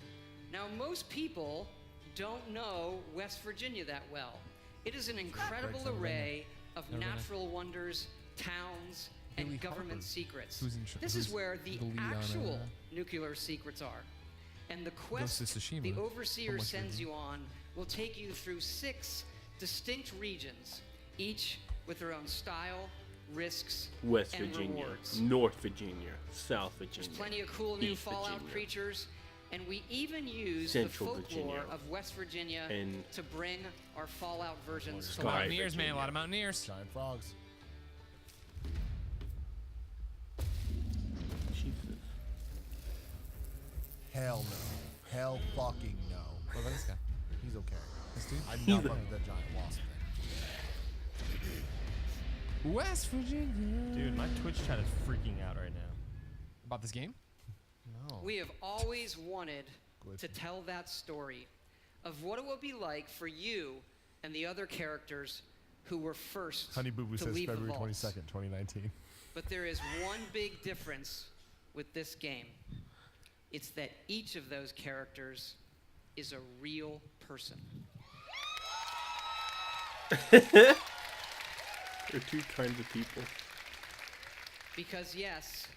Now, most people don't know West Virginia that well. It is an incredible Greg's never been array of Never been there. natural wonders, towns, and Billy government Harper. secrets. Who's in This is who's where the the lead on, actual nuclear secrets are. And the quest Ghost of Tsushima the from Overseer West sends Virginia. you on will take you through 6 distinct regions, each with their own style, risks, West and Virginia, rewards. North Virginia, South Virginia. There's plenty of cool new East Fallout Virginia. creatures, and we even use Central the folklore Virginia. of West Virginia And to bring our Fallout versions to Sky life. Mountaineers, man. A Virginia. lot of Mountaineers. Giant frogs. Jesus. Hell no. Hell fucking no. What about this guy? He's okay. This dude? I'm not fucking with that giant wasp thing. West Virginia. Dude, my Twitch chat is freaking out right now. About this game? No. We have always wanted Glitch. to tell that story of what it will be like for you and the other characters who were first Honey Boo Boo to says leave February the vaults. 22nd, 2019. But there is one big difference with this game. It's that each of those characters is a real person. There are two kinds of people. Because yes,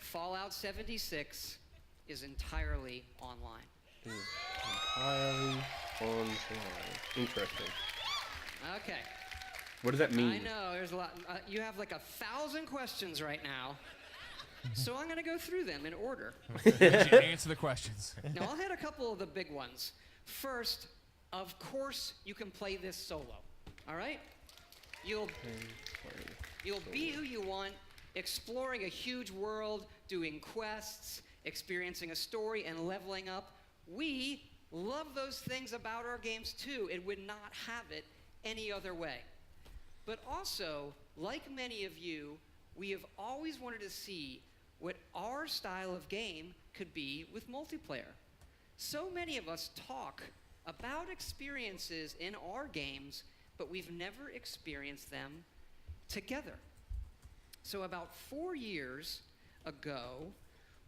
Fallout 76 is entirely online. Entirely online. Interesting. Okay. What does that mean? I know, there's a lot. You have like 1,000 questions right now. So I'm going to go through them in order. Answer the questions. Now, I'll hit a couple of the big ones. First, of course, you can play this solo. All right? You'll be who you want, exploring a huge world, doing quests, experiencing a story, and leveling up. We love those things about our games, too. It would not have it any other way. But also, like many of you, we have always wanted to see what our style of game could be with multiplayer. So many of us talk about experiences in our games, but we've never experienced them together. So about 4 years ago,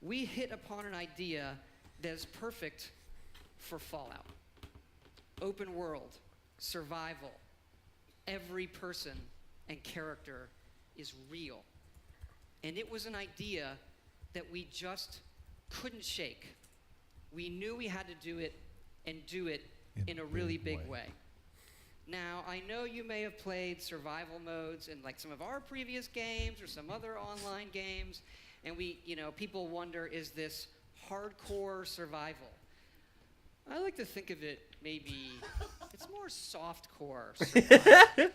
we hit upon an idea that is perfect for Fallout. Open world, survival, every person and character is real. And it was an idea that we just couldn't shake. We knew we had to do it and do it in a really big way. Now, I know you may have played survival modes in like some of our previous games or some other online games, and people wonder, is this hardcore survival? I like to think of it maybe, it's more softcore survival.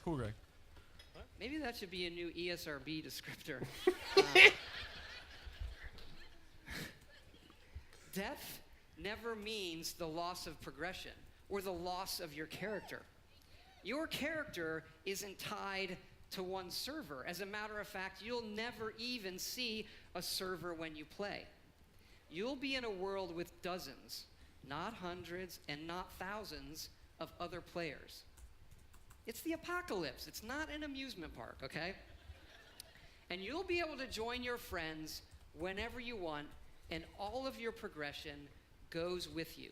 Cool, Greg. Maybe that should be a new ESRB descriptor. Death never means the loss of progression or the loss of your character. Your character isn't tied to one server. As a matter of fact, you'll never even see a server when you play. You'll be in a world with dozens, not hundreds and not thousands of other players. It's the apocalypse. It's not an amusement park, okay? And you'll be able to join your friends whenever you want, and all of your progression goes with you.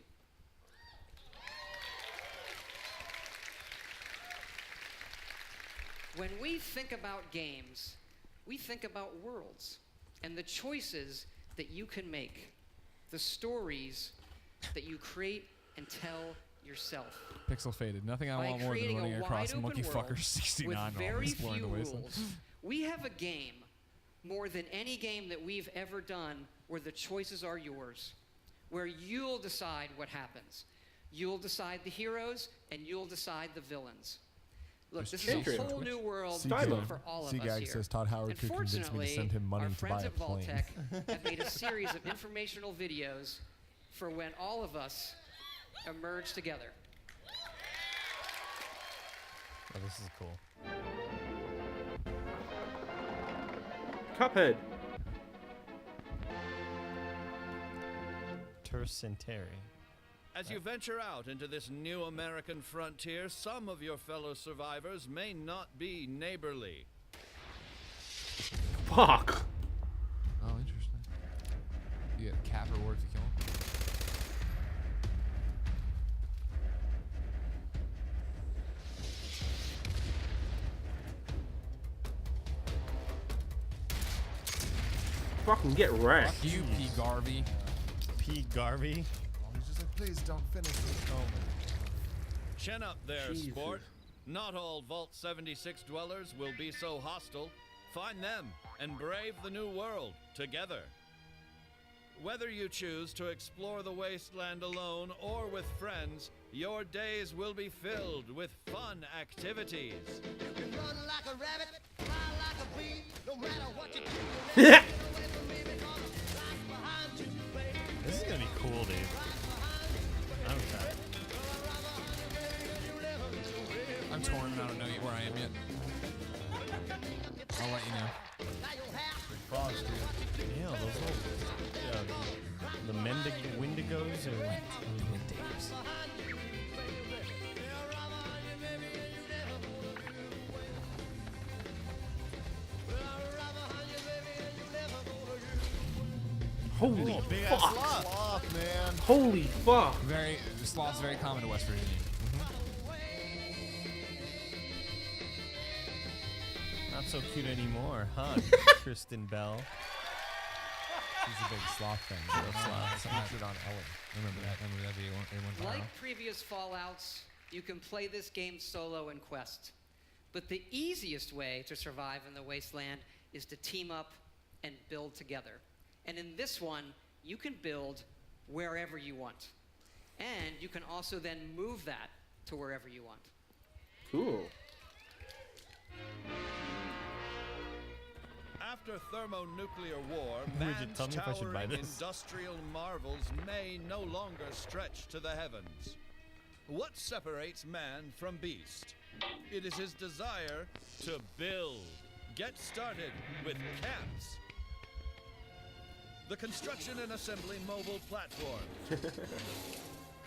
When we think about games, we think about worlds and the choices that you can make, the stories that you create and tell yourself. Pixel faded. Nothing I want more than running across Monkey Fucker 69 while very exploring few the wasteland. rules. We have a game, more than any game that we've ever done, where the choices are yours, where you'll decide what happens. You'll decide the heroes, and you'll decide the villains. Look, this is a whole new world for all of us here. Says Todd Howard could convince me to send him money to buy a plane. Our friends at Vaultech have made a series of informational videos for when all of us emerge together. Oh, this is cool. Cuphead. Tercentenary. As you venture out into this new American frontier, some of your fellow survivors may not be neighborly. Fuck. Oh, interesting. You get cap reward if you kill him. Fucking get wrecked. Fuck you, P. Garvey. P. Garvey? He's just like, please don't finish this moment. Chin up there, Jesus. sport. Not all Vault 76 dwellers will be so hostile. Find them and brave the new world together. Whether you choose to explore the wasteland alone or with friends, your days will be filled with fun activities. You can run like a rabbit, fly like a bee, no matter what you do. This is gonna be cool, dude. I'm excited. I'm torn and I don't know where I am yet. I'll let you know. Big frogs, dude. Yeah, those little, the Wendigos or Wendigos. Holy big fuck. ass sloth, man. Holy fuck. Sloth's very common to West Virginia. Not so cute anymore, huh, Kristen Bell? She's a big sloth fan. Featured on Ellen. Remember that video? It went viral. Like previous Fallouts, you can play this game solo in Quest. But the easiest way to survive in the wasteland is to team up and build together. And in this one, you can build wherever you want. And you can also then move that to wherever you want. Cool. After thermonuclear war, Bridget, tell man's me if I should buy towering this. industrial marvels may no longer stretch to the heavens. What separates man from beast? It is his desire to build. Get started with CAPS, the construction and assembly mobile platform.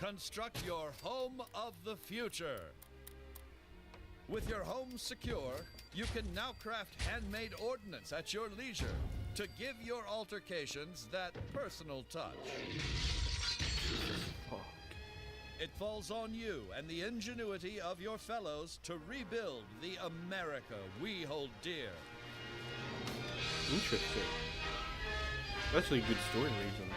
Construct your home of the future. With your home secure, you can now craft handmade ordnance at your leisure to give your altercations that personal touch. It falls on you and the ingenuity of your fellows to rebuild the America we hold dear. Interesting. That's actually a good story reason.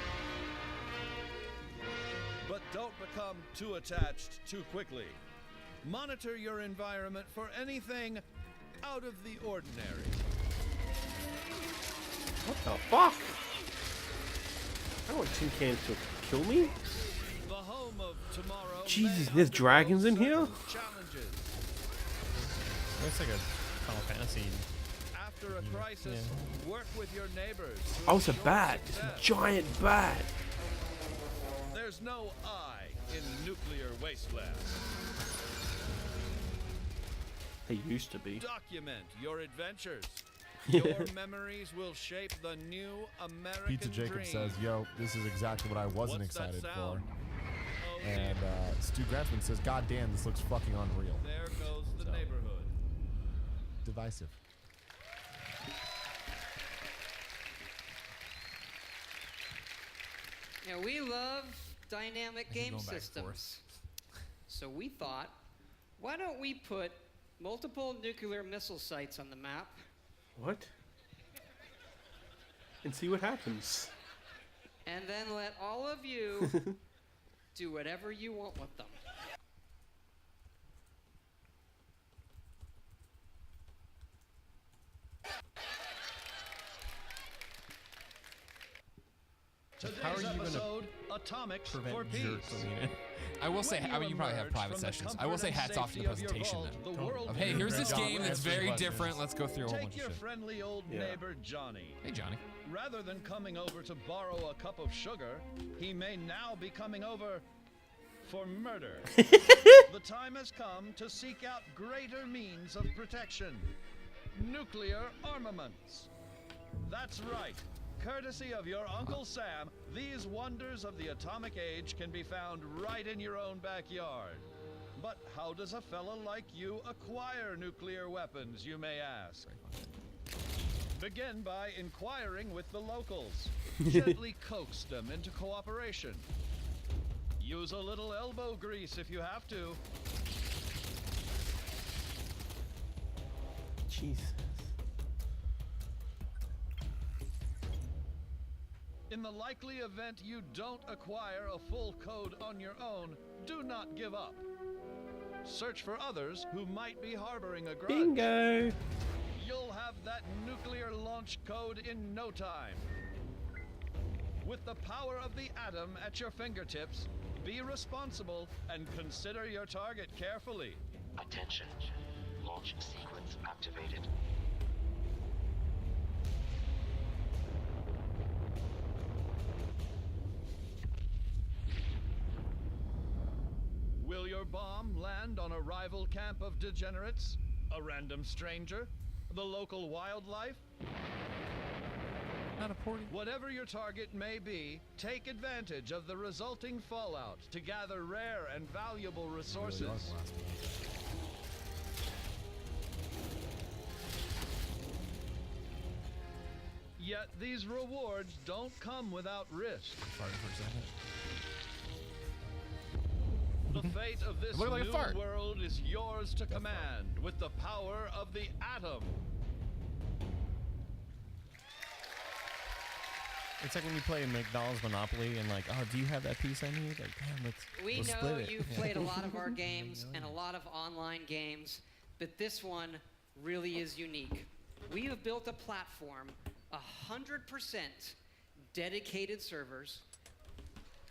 But don't become too attached too quickly. Monitor your environment for anything out of the ordinary. What the fuck? I don't want tin cans to kill me. The home of tomorrow. Jesus, there's dragons in here? Challenges. Looks like a Final Fantasy. After a crisis, work with your neighbors. Oh, it's a bat. It's a giant bat. There's no I in nuclear wasteland. They used to be. Document your adventures. Your memories will shape the new American Pizza Jacob dream. says, yo, this is exactly what I wasn't What's that excited for. sound? And Stu Grantsman says, God damn, this looks fucking unreal. There goes the neighborhood. Divisive. Yeah, we love dynamic game systems. So we thought, why don't we put multiple nuclear missile sites on the map? What? And see what happens. And then let all of you do whatever you want with them. Today's episode, Atomics for Peace. I will say, I mean, you probably have private sessions. I will say hats off to the presentation then. Of, hey, here's this game that's very different. Let's go through a whole bunch Take your of shit. friendly old neighbor Johnny. Hey, Johnny. Rather than coming over to borrow a cup of sugar, he may now be coming over for murder. The time has come to seek out greater means of protection. Nuclear armaments. That's right. Courtesy of your Uncle Sam, these wonders of the atomic age can be found right in your own backyard. But how does a fella like you acquire nuclear weapons, you may ask? Begin by inquiring with the locals. Gently coax them into cooperation. Use a little elbow grease if you have to. Jesus. In the likely event you don't acquire a full code on your own, do not give up. Search for others who might be harboring a grudge. Bingo! You'll have that nuclear launch code in no time. With the power of the atom at your fingertips, be responsible and consider your target carefully. Attention. Launch sequence activated. Will your bomb land on a rival camp of degenerates? A random stranger? The local wildlife? Not a porty. Whatever your target may be, take advantage of the resulting fallout to gather rare and valuable resources. Yet these rewards don't come without risk. The fate of this new world is yours to command with the power of the atom. It's like when you play McDonald's Monopoly and like, oh, do you have that piece I need? Like, damn, let's know split it. you've played a lot of our games and a lot of online games, but this one really is unique. We have built a platform, 100% dedicated servers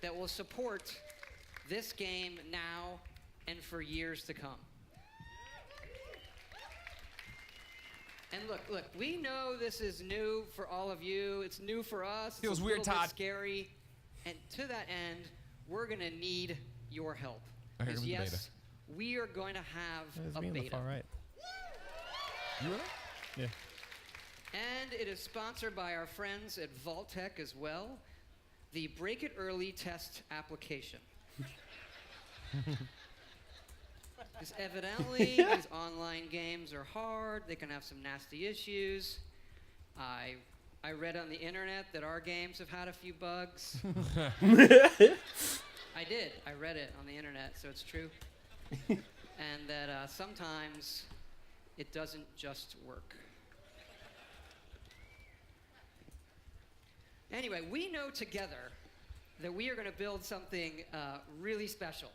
that will support this game now and for years to come. And look, we know this is new for all of you. It's new for us. Feels it's a weird, little Todd. bit scary. And to that end, we're going to need your help. I heard Because it was the yes, we are going to have a me on the beta. far right. You right? Yeah. And it is sponsored by our friends at Vault-Tec as well, the Break It Early test application. Because evidently these online games are hard, they can have some nasty issues. I I read on the internet that our games have had a few bugs. I did. I read it on the internet, so it's true. And that sometimes it doesn't just work. Anyway, we know together that we are going to build something really special.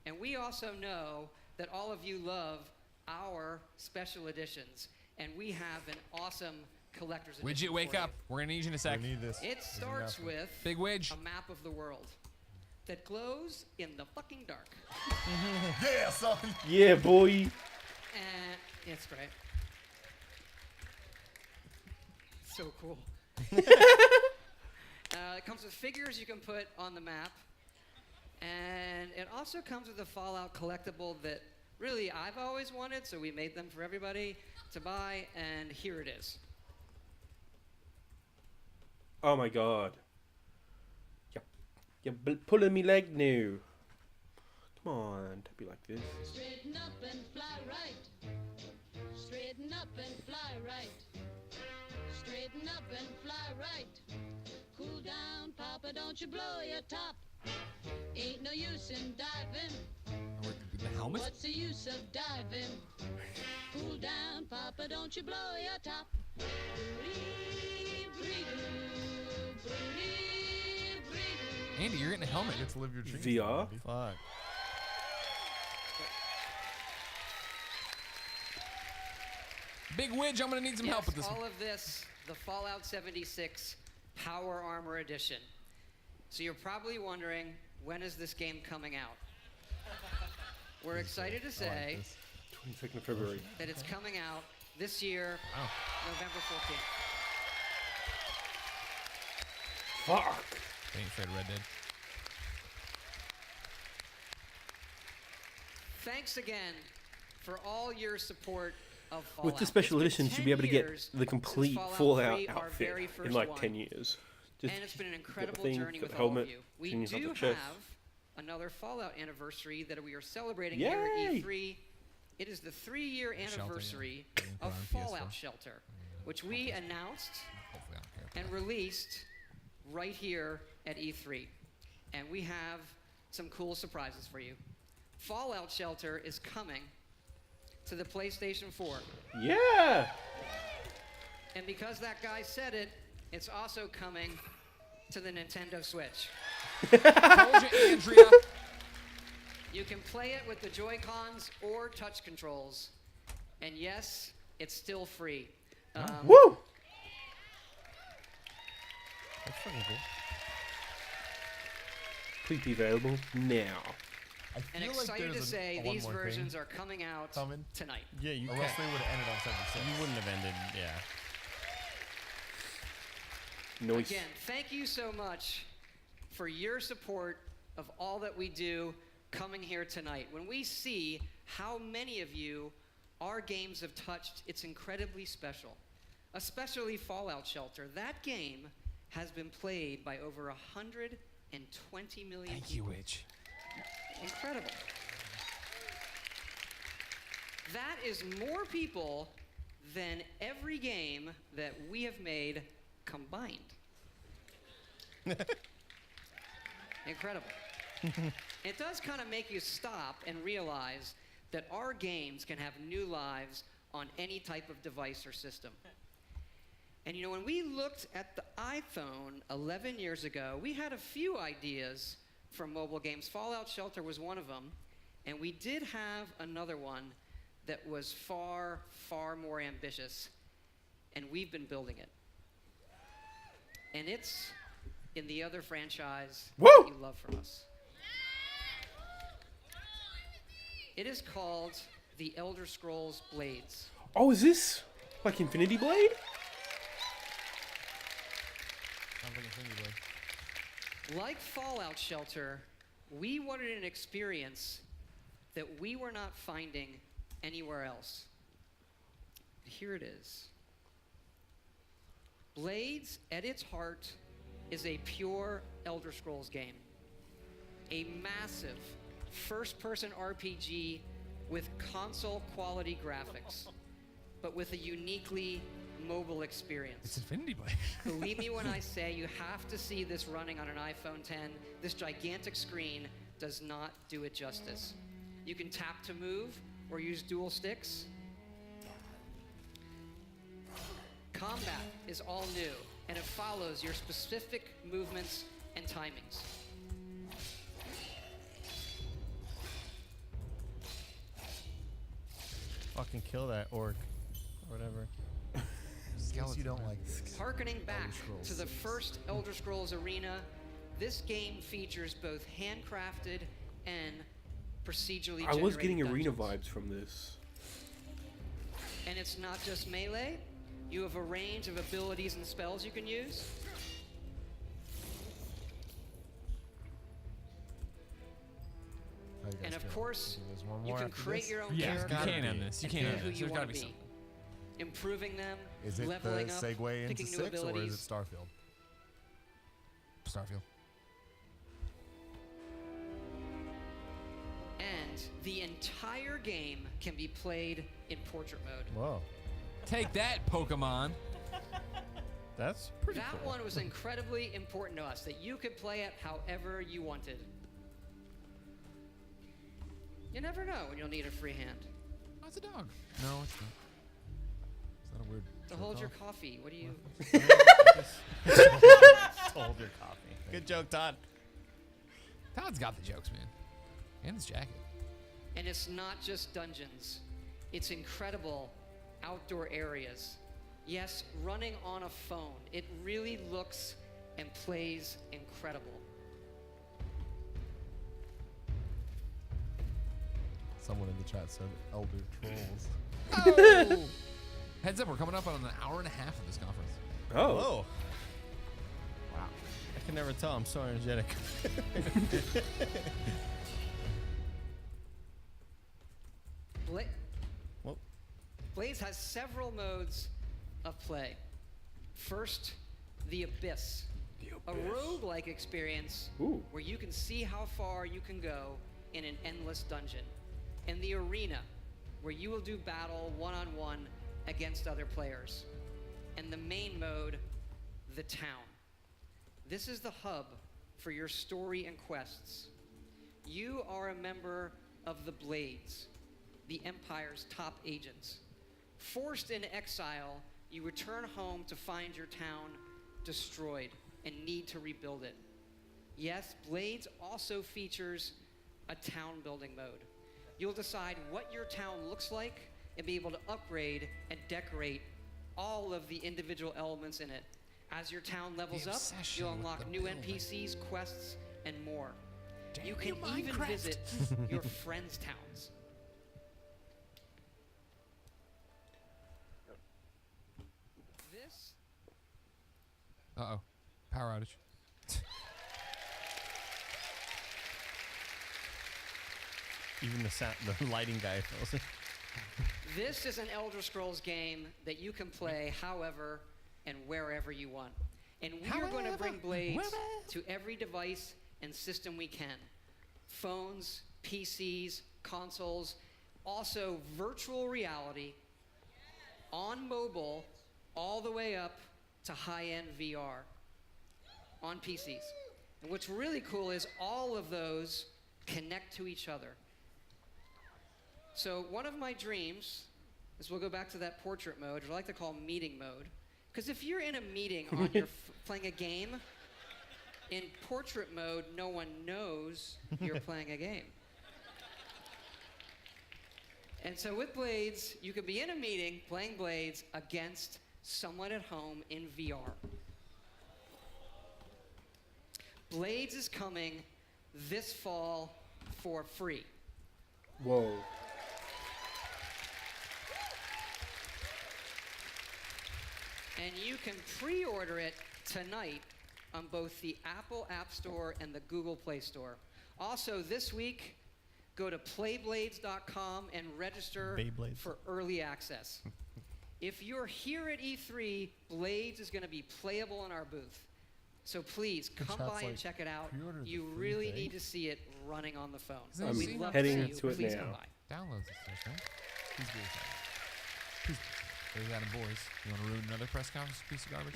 And we also know that all of you love our special editions. And we have an awesome collector's edition. Widget, wake for up. We're going to need you in a sec. We need this. It starts with Big Widge. a map of the world that glows in the fucking dark. Yeah, son. Yeah, boy. And it's great. So cool. It comes with figures you can put on the map. And it also comes with a Fallout collectible that really I've always wanted, so we made them for everybody to buy, and here it is. Oh my god. You're pulling me leg now. Come on, don't be like this. Straighten up and fly right. Straighten up and fly right. Straighten up and fly right. Cool down, Papa, don't you blow your top. Ain't no use in diving. The helmet? What's the use of diving? Cool down, Papa, don't you blow your top. Andy, you're getting a helmet. Get to live your dreams. VR? Fuck. Big Widge, I'm going to need some help with this all one. of this, the Fallout 76 Power Armor Edition. So you're probably wondering, when is this game coming out? We're excited to say 22nd of February. that it's coming out this year, November 14th. Fuck. Ain't afraid of Red Dead. Thanks again for all your support of Fallout. With the special It's been editions, you'll be able to get 10 years the complete since Fallout 3, our outfit very in first like one. 10 years. And it's been an get the incredible thing, journey get with the all of helmet, you. We things on do the chest. have another Fallout anniversary that we are celebrating Yay! here at E3. It is the 3-year Shelter, anniversary yeah. of Put on PS4. Fallout Shelter, which we announced Hopefully I don't care. and released right here at E3. And we have some cool surprises for you. Fallout Shelter is coming to the PlayStation 4. Yeah! And because that guy said it, it's also coming to the Nintendo Switch. Told you, Andrea. You can play it with the Joy-Cons or touch controls. And yes, it's still free. Woo! That's fucking cool. Please be available now. I And feel like excited to there's say one these more versions thing are coming out coming. tonight. Yeah, you Or else can't. they would have ended on 76. You wouldn't have ended, yeah. Noise. Again, thank you so much for your support of all that we do coming here tonight. When we see how many of you our games have touched, it's incredibly special. Especially Fallout Shelter. That game has been played by over 120 million Thank you, people. Widge. Incredible. That is more people than every game that we have made combined. Incredible. It does kind of make you stop and realize that our games can have new lives on any type of device or system. And you know, when we looked at the iPhone 11 years ago, we had a few ideas for mobile games. Fallout Shelter was one of them, and we did have another one that was far, far more ambitious, and we've been building it. And it's in the other franchise that you love from us. It is called The Elder Scrolls Blades. Oh, is this like Infinity Blade? Sounds like Infinity Blade. Like Fallout Shelter, we wanted an experience that we were not finding anywhere else. Here it is. Blades, at its heart, is a pure Elder Scrolls game. A massive first-person RPG with console-quality graphics. but with a uniquely mobile experience. It's Infinity Blade. Believe me when I say you have to see this running on an iPhone 10. This gigantic screen does not do it justice. You can tap to move or use dual sticks. Combat is all new, and it follows your specific movements and timings. Fucking kill that orc. Or whatever. You don't like this. Harkening back to the first Elder Scrolls Arena, this game features both handcrafted and procedurally generated I was getting arena dungeons. vibes from this. And it's not just melee. You have a range of abilities and spells you can use. And of course, you can create your own character. You can't end this. You can't end this. There's gotta be something. Improving them, Is it the leveling up, segue into picking new 6 or abilities. is it Starfield? Starfield. And the entire game can be played in portrait mode. Whoa. Take that, Pokemon. That's pretty That cool. one was incredibly important to us, that you could play it however you wanted. You never know when you'll need a free hand. Oh, it's a dog. No, it's not. Is that a weird To hold your coffee. What do you... Hold your coffee. Good joke, Todd. Todd's got the jokes, man. And his jacket. And it's not just dungeons. It's incredible outdoor areas. Yes, running on a phone. It really looks and plays incredible. Someone in the chat said Elder Trolls. Oh! Heads up, we're coming up on an hour and a half of this conference. Oh. Whoa. Wow. I can never tell. I'm so energetic. Whoa. Blades has several modes of play. First, the Abyss. A roguelike experience where you can see how far you can go in an endless dungeon. And the Arena, where you will do battle one-on-one against other players. And the main mode, the Town. This is the hub for your story and quests. You are a member of the Blades, the Empire's top agents. Forced in exile, you return home to find your town destroyed and need to rebuild it. Yes, Blades also features a town building mode. You'll decide what your town looks like and be able to upgrade and decorate all of the individual elements in it. As your town levels up, you'll unlock new NPCs, quests, and more. You can even visit your friends' towns. This Uh-oh. Power outage. Even the lighting guy feels it. This is an Elder Scrolls game that you can play however and wherever you want. And we are going to bring Blades to every device and system we can. Phones, PCs, consoles, also virtual reality, on mobile, all the way up to high-end VR on PCs. And what's really cool is all of those connect to each other. So one of my dreams is we'll go back to that portrait mode, which I like to call meeting mode. Because if you're in a meeting on your playing a game, in portrait mode, no one knows you're playing a game. And so with Blades, you could be in a meeting playing Blades against someone at home in VR. Blades is coming this fall for free. Whoa. And you can pre-order it tonight on both the Apple App Store and the Google Play Store. Also, this week, go to playblades.com and register Beyblades. for early access. If you're here at E3, Blades is going to be playable in our booth. So please, come by and check it out. You really need to see it running on the phone. I'm We'd love heading to see you. to it Please now. come by. Download this stuff, right? Please be There's that, boys. You want to ruin another press conference, piece of garbage?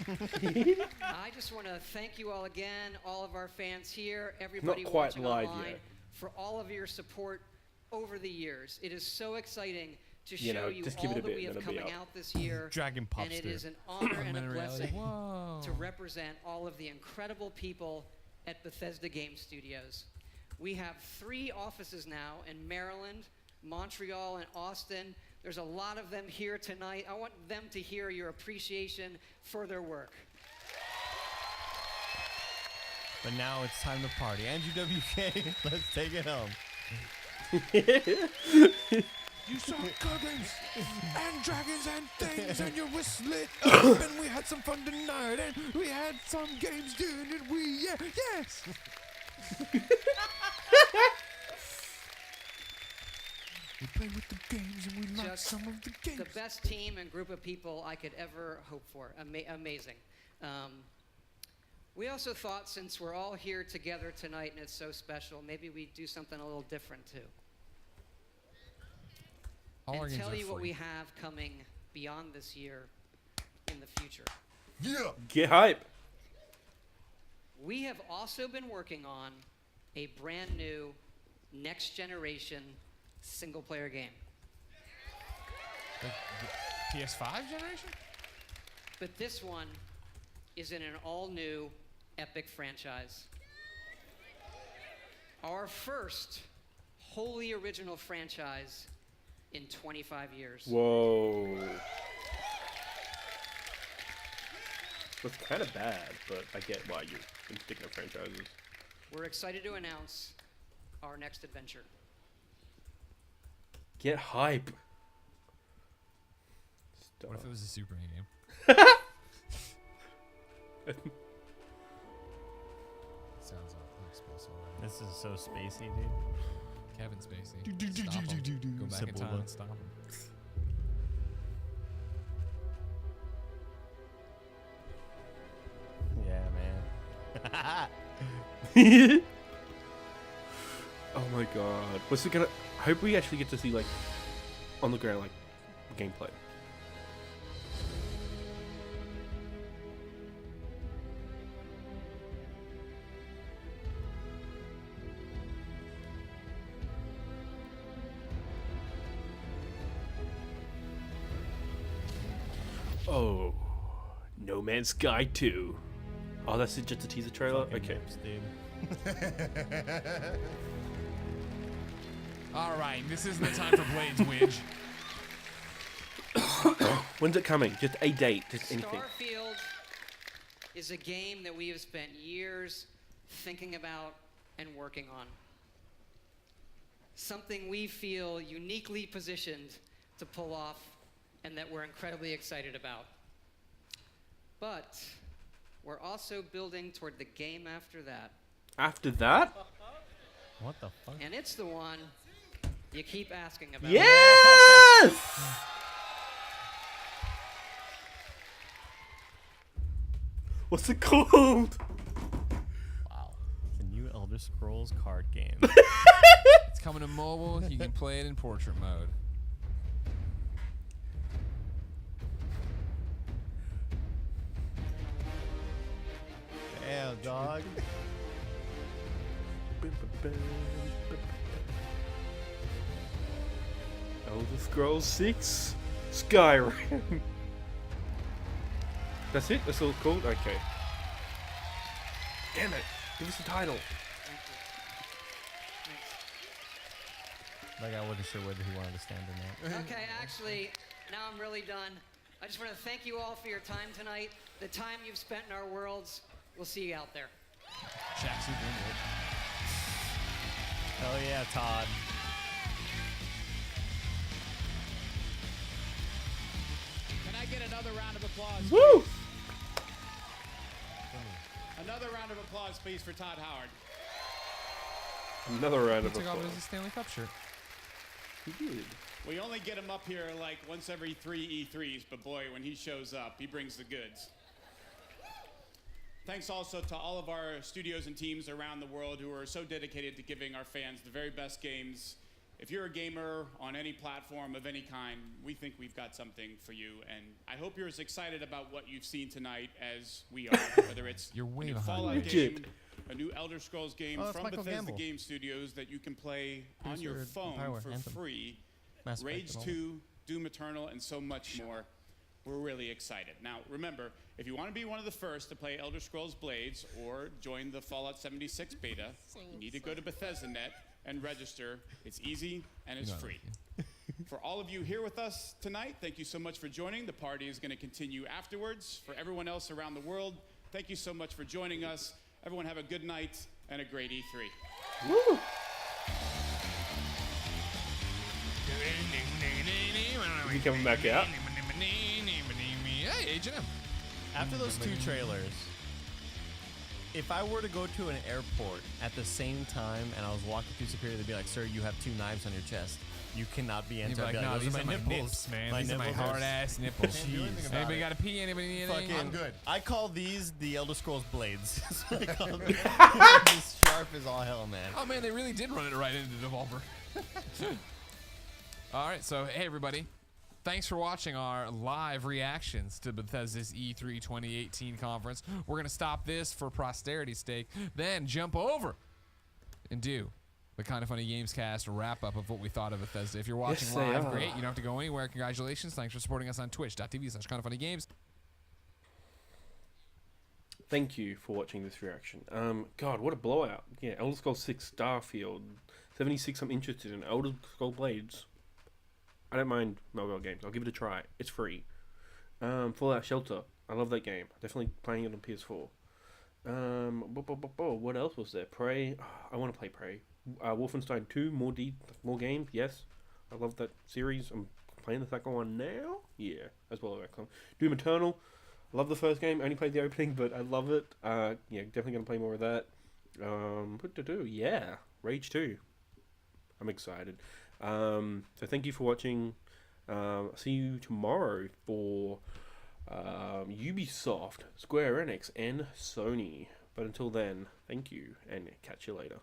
I just want to thank you all again, all of our fans here, everybody Not quite watching live online, yet. for all of your support over the years. It is so exciting to You show know, you just give all it a that bit we and have it'll be coming up. out this year. Dragon And it Popster. is an honor and a Augmented reality. blessing Whoa. to represent all of the incredible people at Bethesda Game Studios. We have 3 offices now in Maryland, Montreal, and Austin. There's a lot of them here tonight. I want them to hear your appreciation for their work. But now it's time to party. Andrew WK, let's take it home. You saw goblins and dragons and things, and you whistled it up, and we had some fun tonight, and we had some games, didn't we? Yeah, yes. We played with the games, and we liked Just some of the games. the best team and group of people I could ever hope for. Amazing. We also thought, since we're all here together tonight and it's so special, maybe we do something a little different too. All our And games tell are you what free. we have coming beyond this year in the future. Yeah. Get hype. We have also been working on a brand new next generation single player game. The PS5 generation? But this one is in an all new epic franchise. Our first wholly original franchise in 25 years. Whoa. It's kind of bad, but I get why you're in particular franchises. We're excited to announce our next adventure. Get hype. What if it was a Superman game? Sounds like space already. This is so spacey, dude. Kevin Spacey. Stop him. Go back in time Sabula. and stop him. Yeah, man. Oh my god. What's it gonna... I hope we actually get to see, like, on the ground, like, gameplay. Oh. No Man's Sky 2. Oh, that's just a teaser trailer? Fucking Okay. nips, dude. All right, this isn't the time for Blades Widge. When's it coming? Just a date, just anything. Starfield is a game that we have spent years thinking about and working on. Something we feel uniquely positioned to pull off and that we're incredibly excited about. But we're also building toward the game after that. After that? What the fuck? And it's the one you keep asking about. Yes! What's it called? Wow. The new Elder Scrolls card game. It's coming to mobile. You can play it in portrait mode. Damn, dog. Elder Scrolls 6 Skyrim. That's it? That's all it's called? Okay. Damn it. Give us the title. Like, I wasn't sure whether he wanted to stand or not. Okay, actually, now I'm really done. I just want to thank you all for your time tonight, the time you've spent in our worlds. We'll see you out there. Shaq Super Inward. Hell yeah, Todd. Can I get another round of applause? Woo! Another round of applause, please, for Todd Howard. Another round He of took off applause. his Stanley Cup shirt. He did. We only get him up here like once every 3 E3s, but boy, when he shows up, he brings the goods. Thanks also to all of our studios and teams around the world who are so dedicated to giving our fans the very best games if you're a gamer on any platform of any kind, we think we've got something for you. And I hope you're as excited about what you've seen tonight as we are. Whether it's You're way a new behind Fallout me. game, a new Elder Scrolls game Oh, that's from Michael Bethesda Gamble. Game Studios that you can play on your Producer phone Power for Anthem. free. Mass Effect Rage and all 2, Doom Eternal, and so much more. We're really excited. Now, remember, if you want to be one of the first to play Elder Scrolls Blades or join the Fallout 76 beta, you need to go to Bethesda.net and register. It's easy and it's free. For all of you here with us tonight, thank you so much for joining. The party is going to continue afterwards. For everyone else around the world, thank you so much for joining us. Everyone have a good night and a great E3. Woo! You coming back out? Hey, H&M. After those 2 trailers, if I were to go to an airport at the same time and I was walking through security, they'd be like, "Sir, you have 2 knives on your chest. You cannot be You'd entered." be like, no, "Those these are are my nipples, man. These are my hard-ass nipples. Can't do anything about Anybody it. got to pee? Anybody need anything? Fucking, I'm good. I call these the Elder Scrolls Blades. That's what I call them. They're just sharp as all hell, man. Oh, man, they really did run it right into Devolver. All right, so, hey, everybody. Thanks for watching our live reactions to Bethesda's E3 2018 conference. We're going to stop this for posterity's sake, then jump over and do the Kind of Funny Games cast wrap-up of what we thought of Bethesda. If you're watching Yes, they live, are. great. You don't have to go anywhere. Congratulations. Thanks for supporting us on twitch.tv/kindoffunnygames. Thank you for watching this reaction. God, what a blowout. Yeah, Elder Scrolls 6 Starfield. 76 I'm interested in. Elder Scrolls Blades. I don't mind mobile games. I'll give it a try. It's free. Fallout Shelter. I love that game. Definitely playing it on PS4. What else was there? Prey. I want to play Prey. Wolfenstein 2. More games. Yes. I love that series. I'm playing the second one now. Yeah, as well as XCOM. Doom Eternal. I love the first game. I only played the opening, but I love it. Yeah, definitely going to play more of that. What to do? Yeah. Rage 2. I'm excited. So thank you for watching. See you tomorrow for Ubisoft, Square Enix, and Sony. But until then, thank you, and catch you later.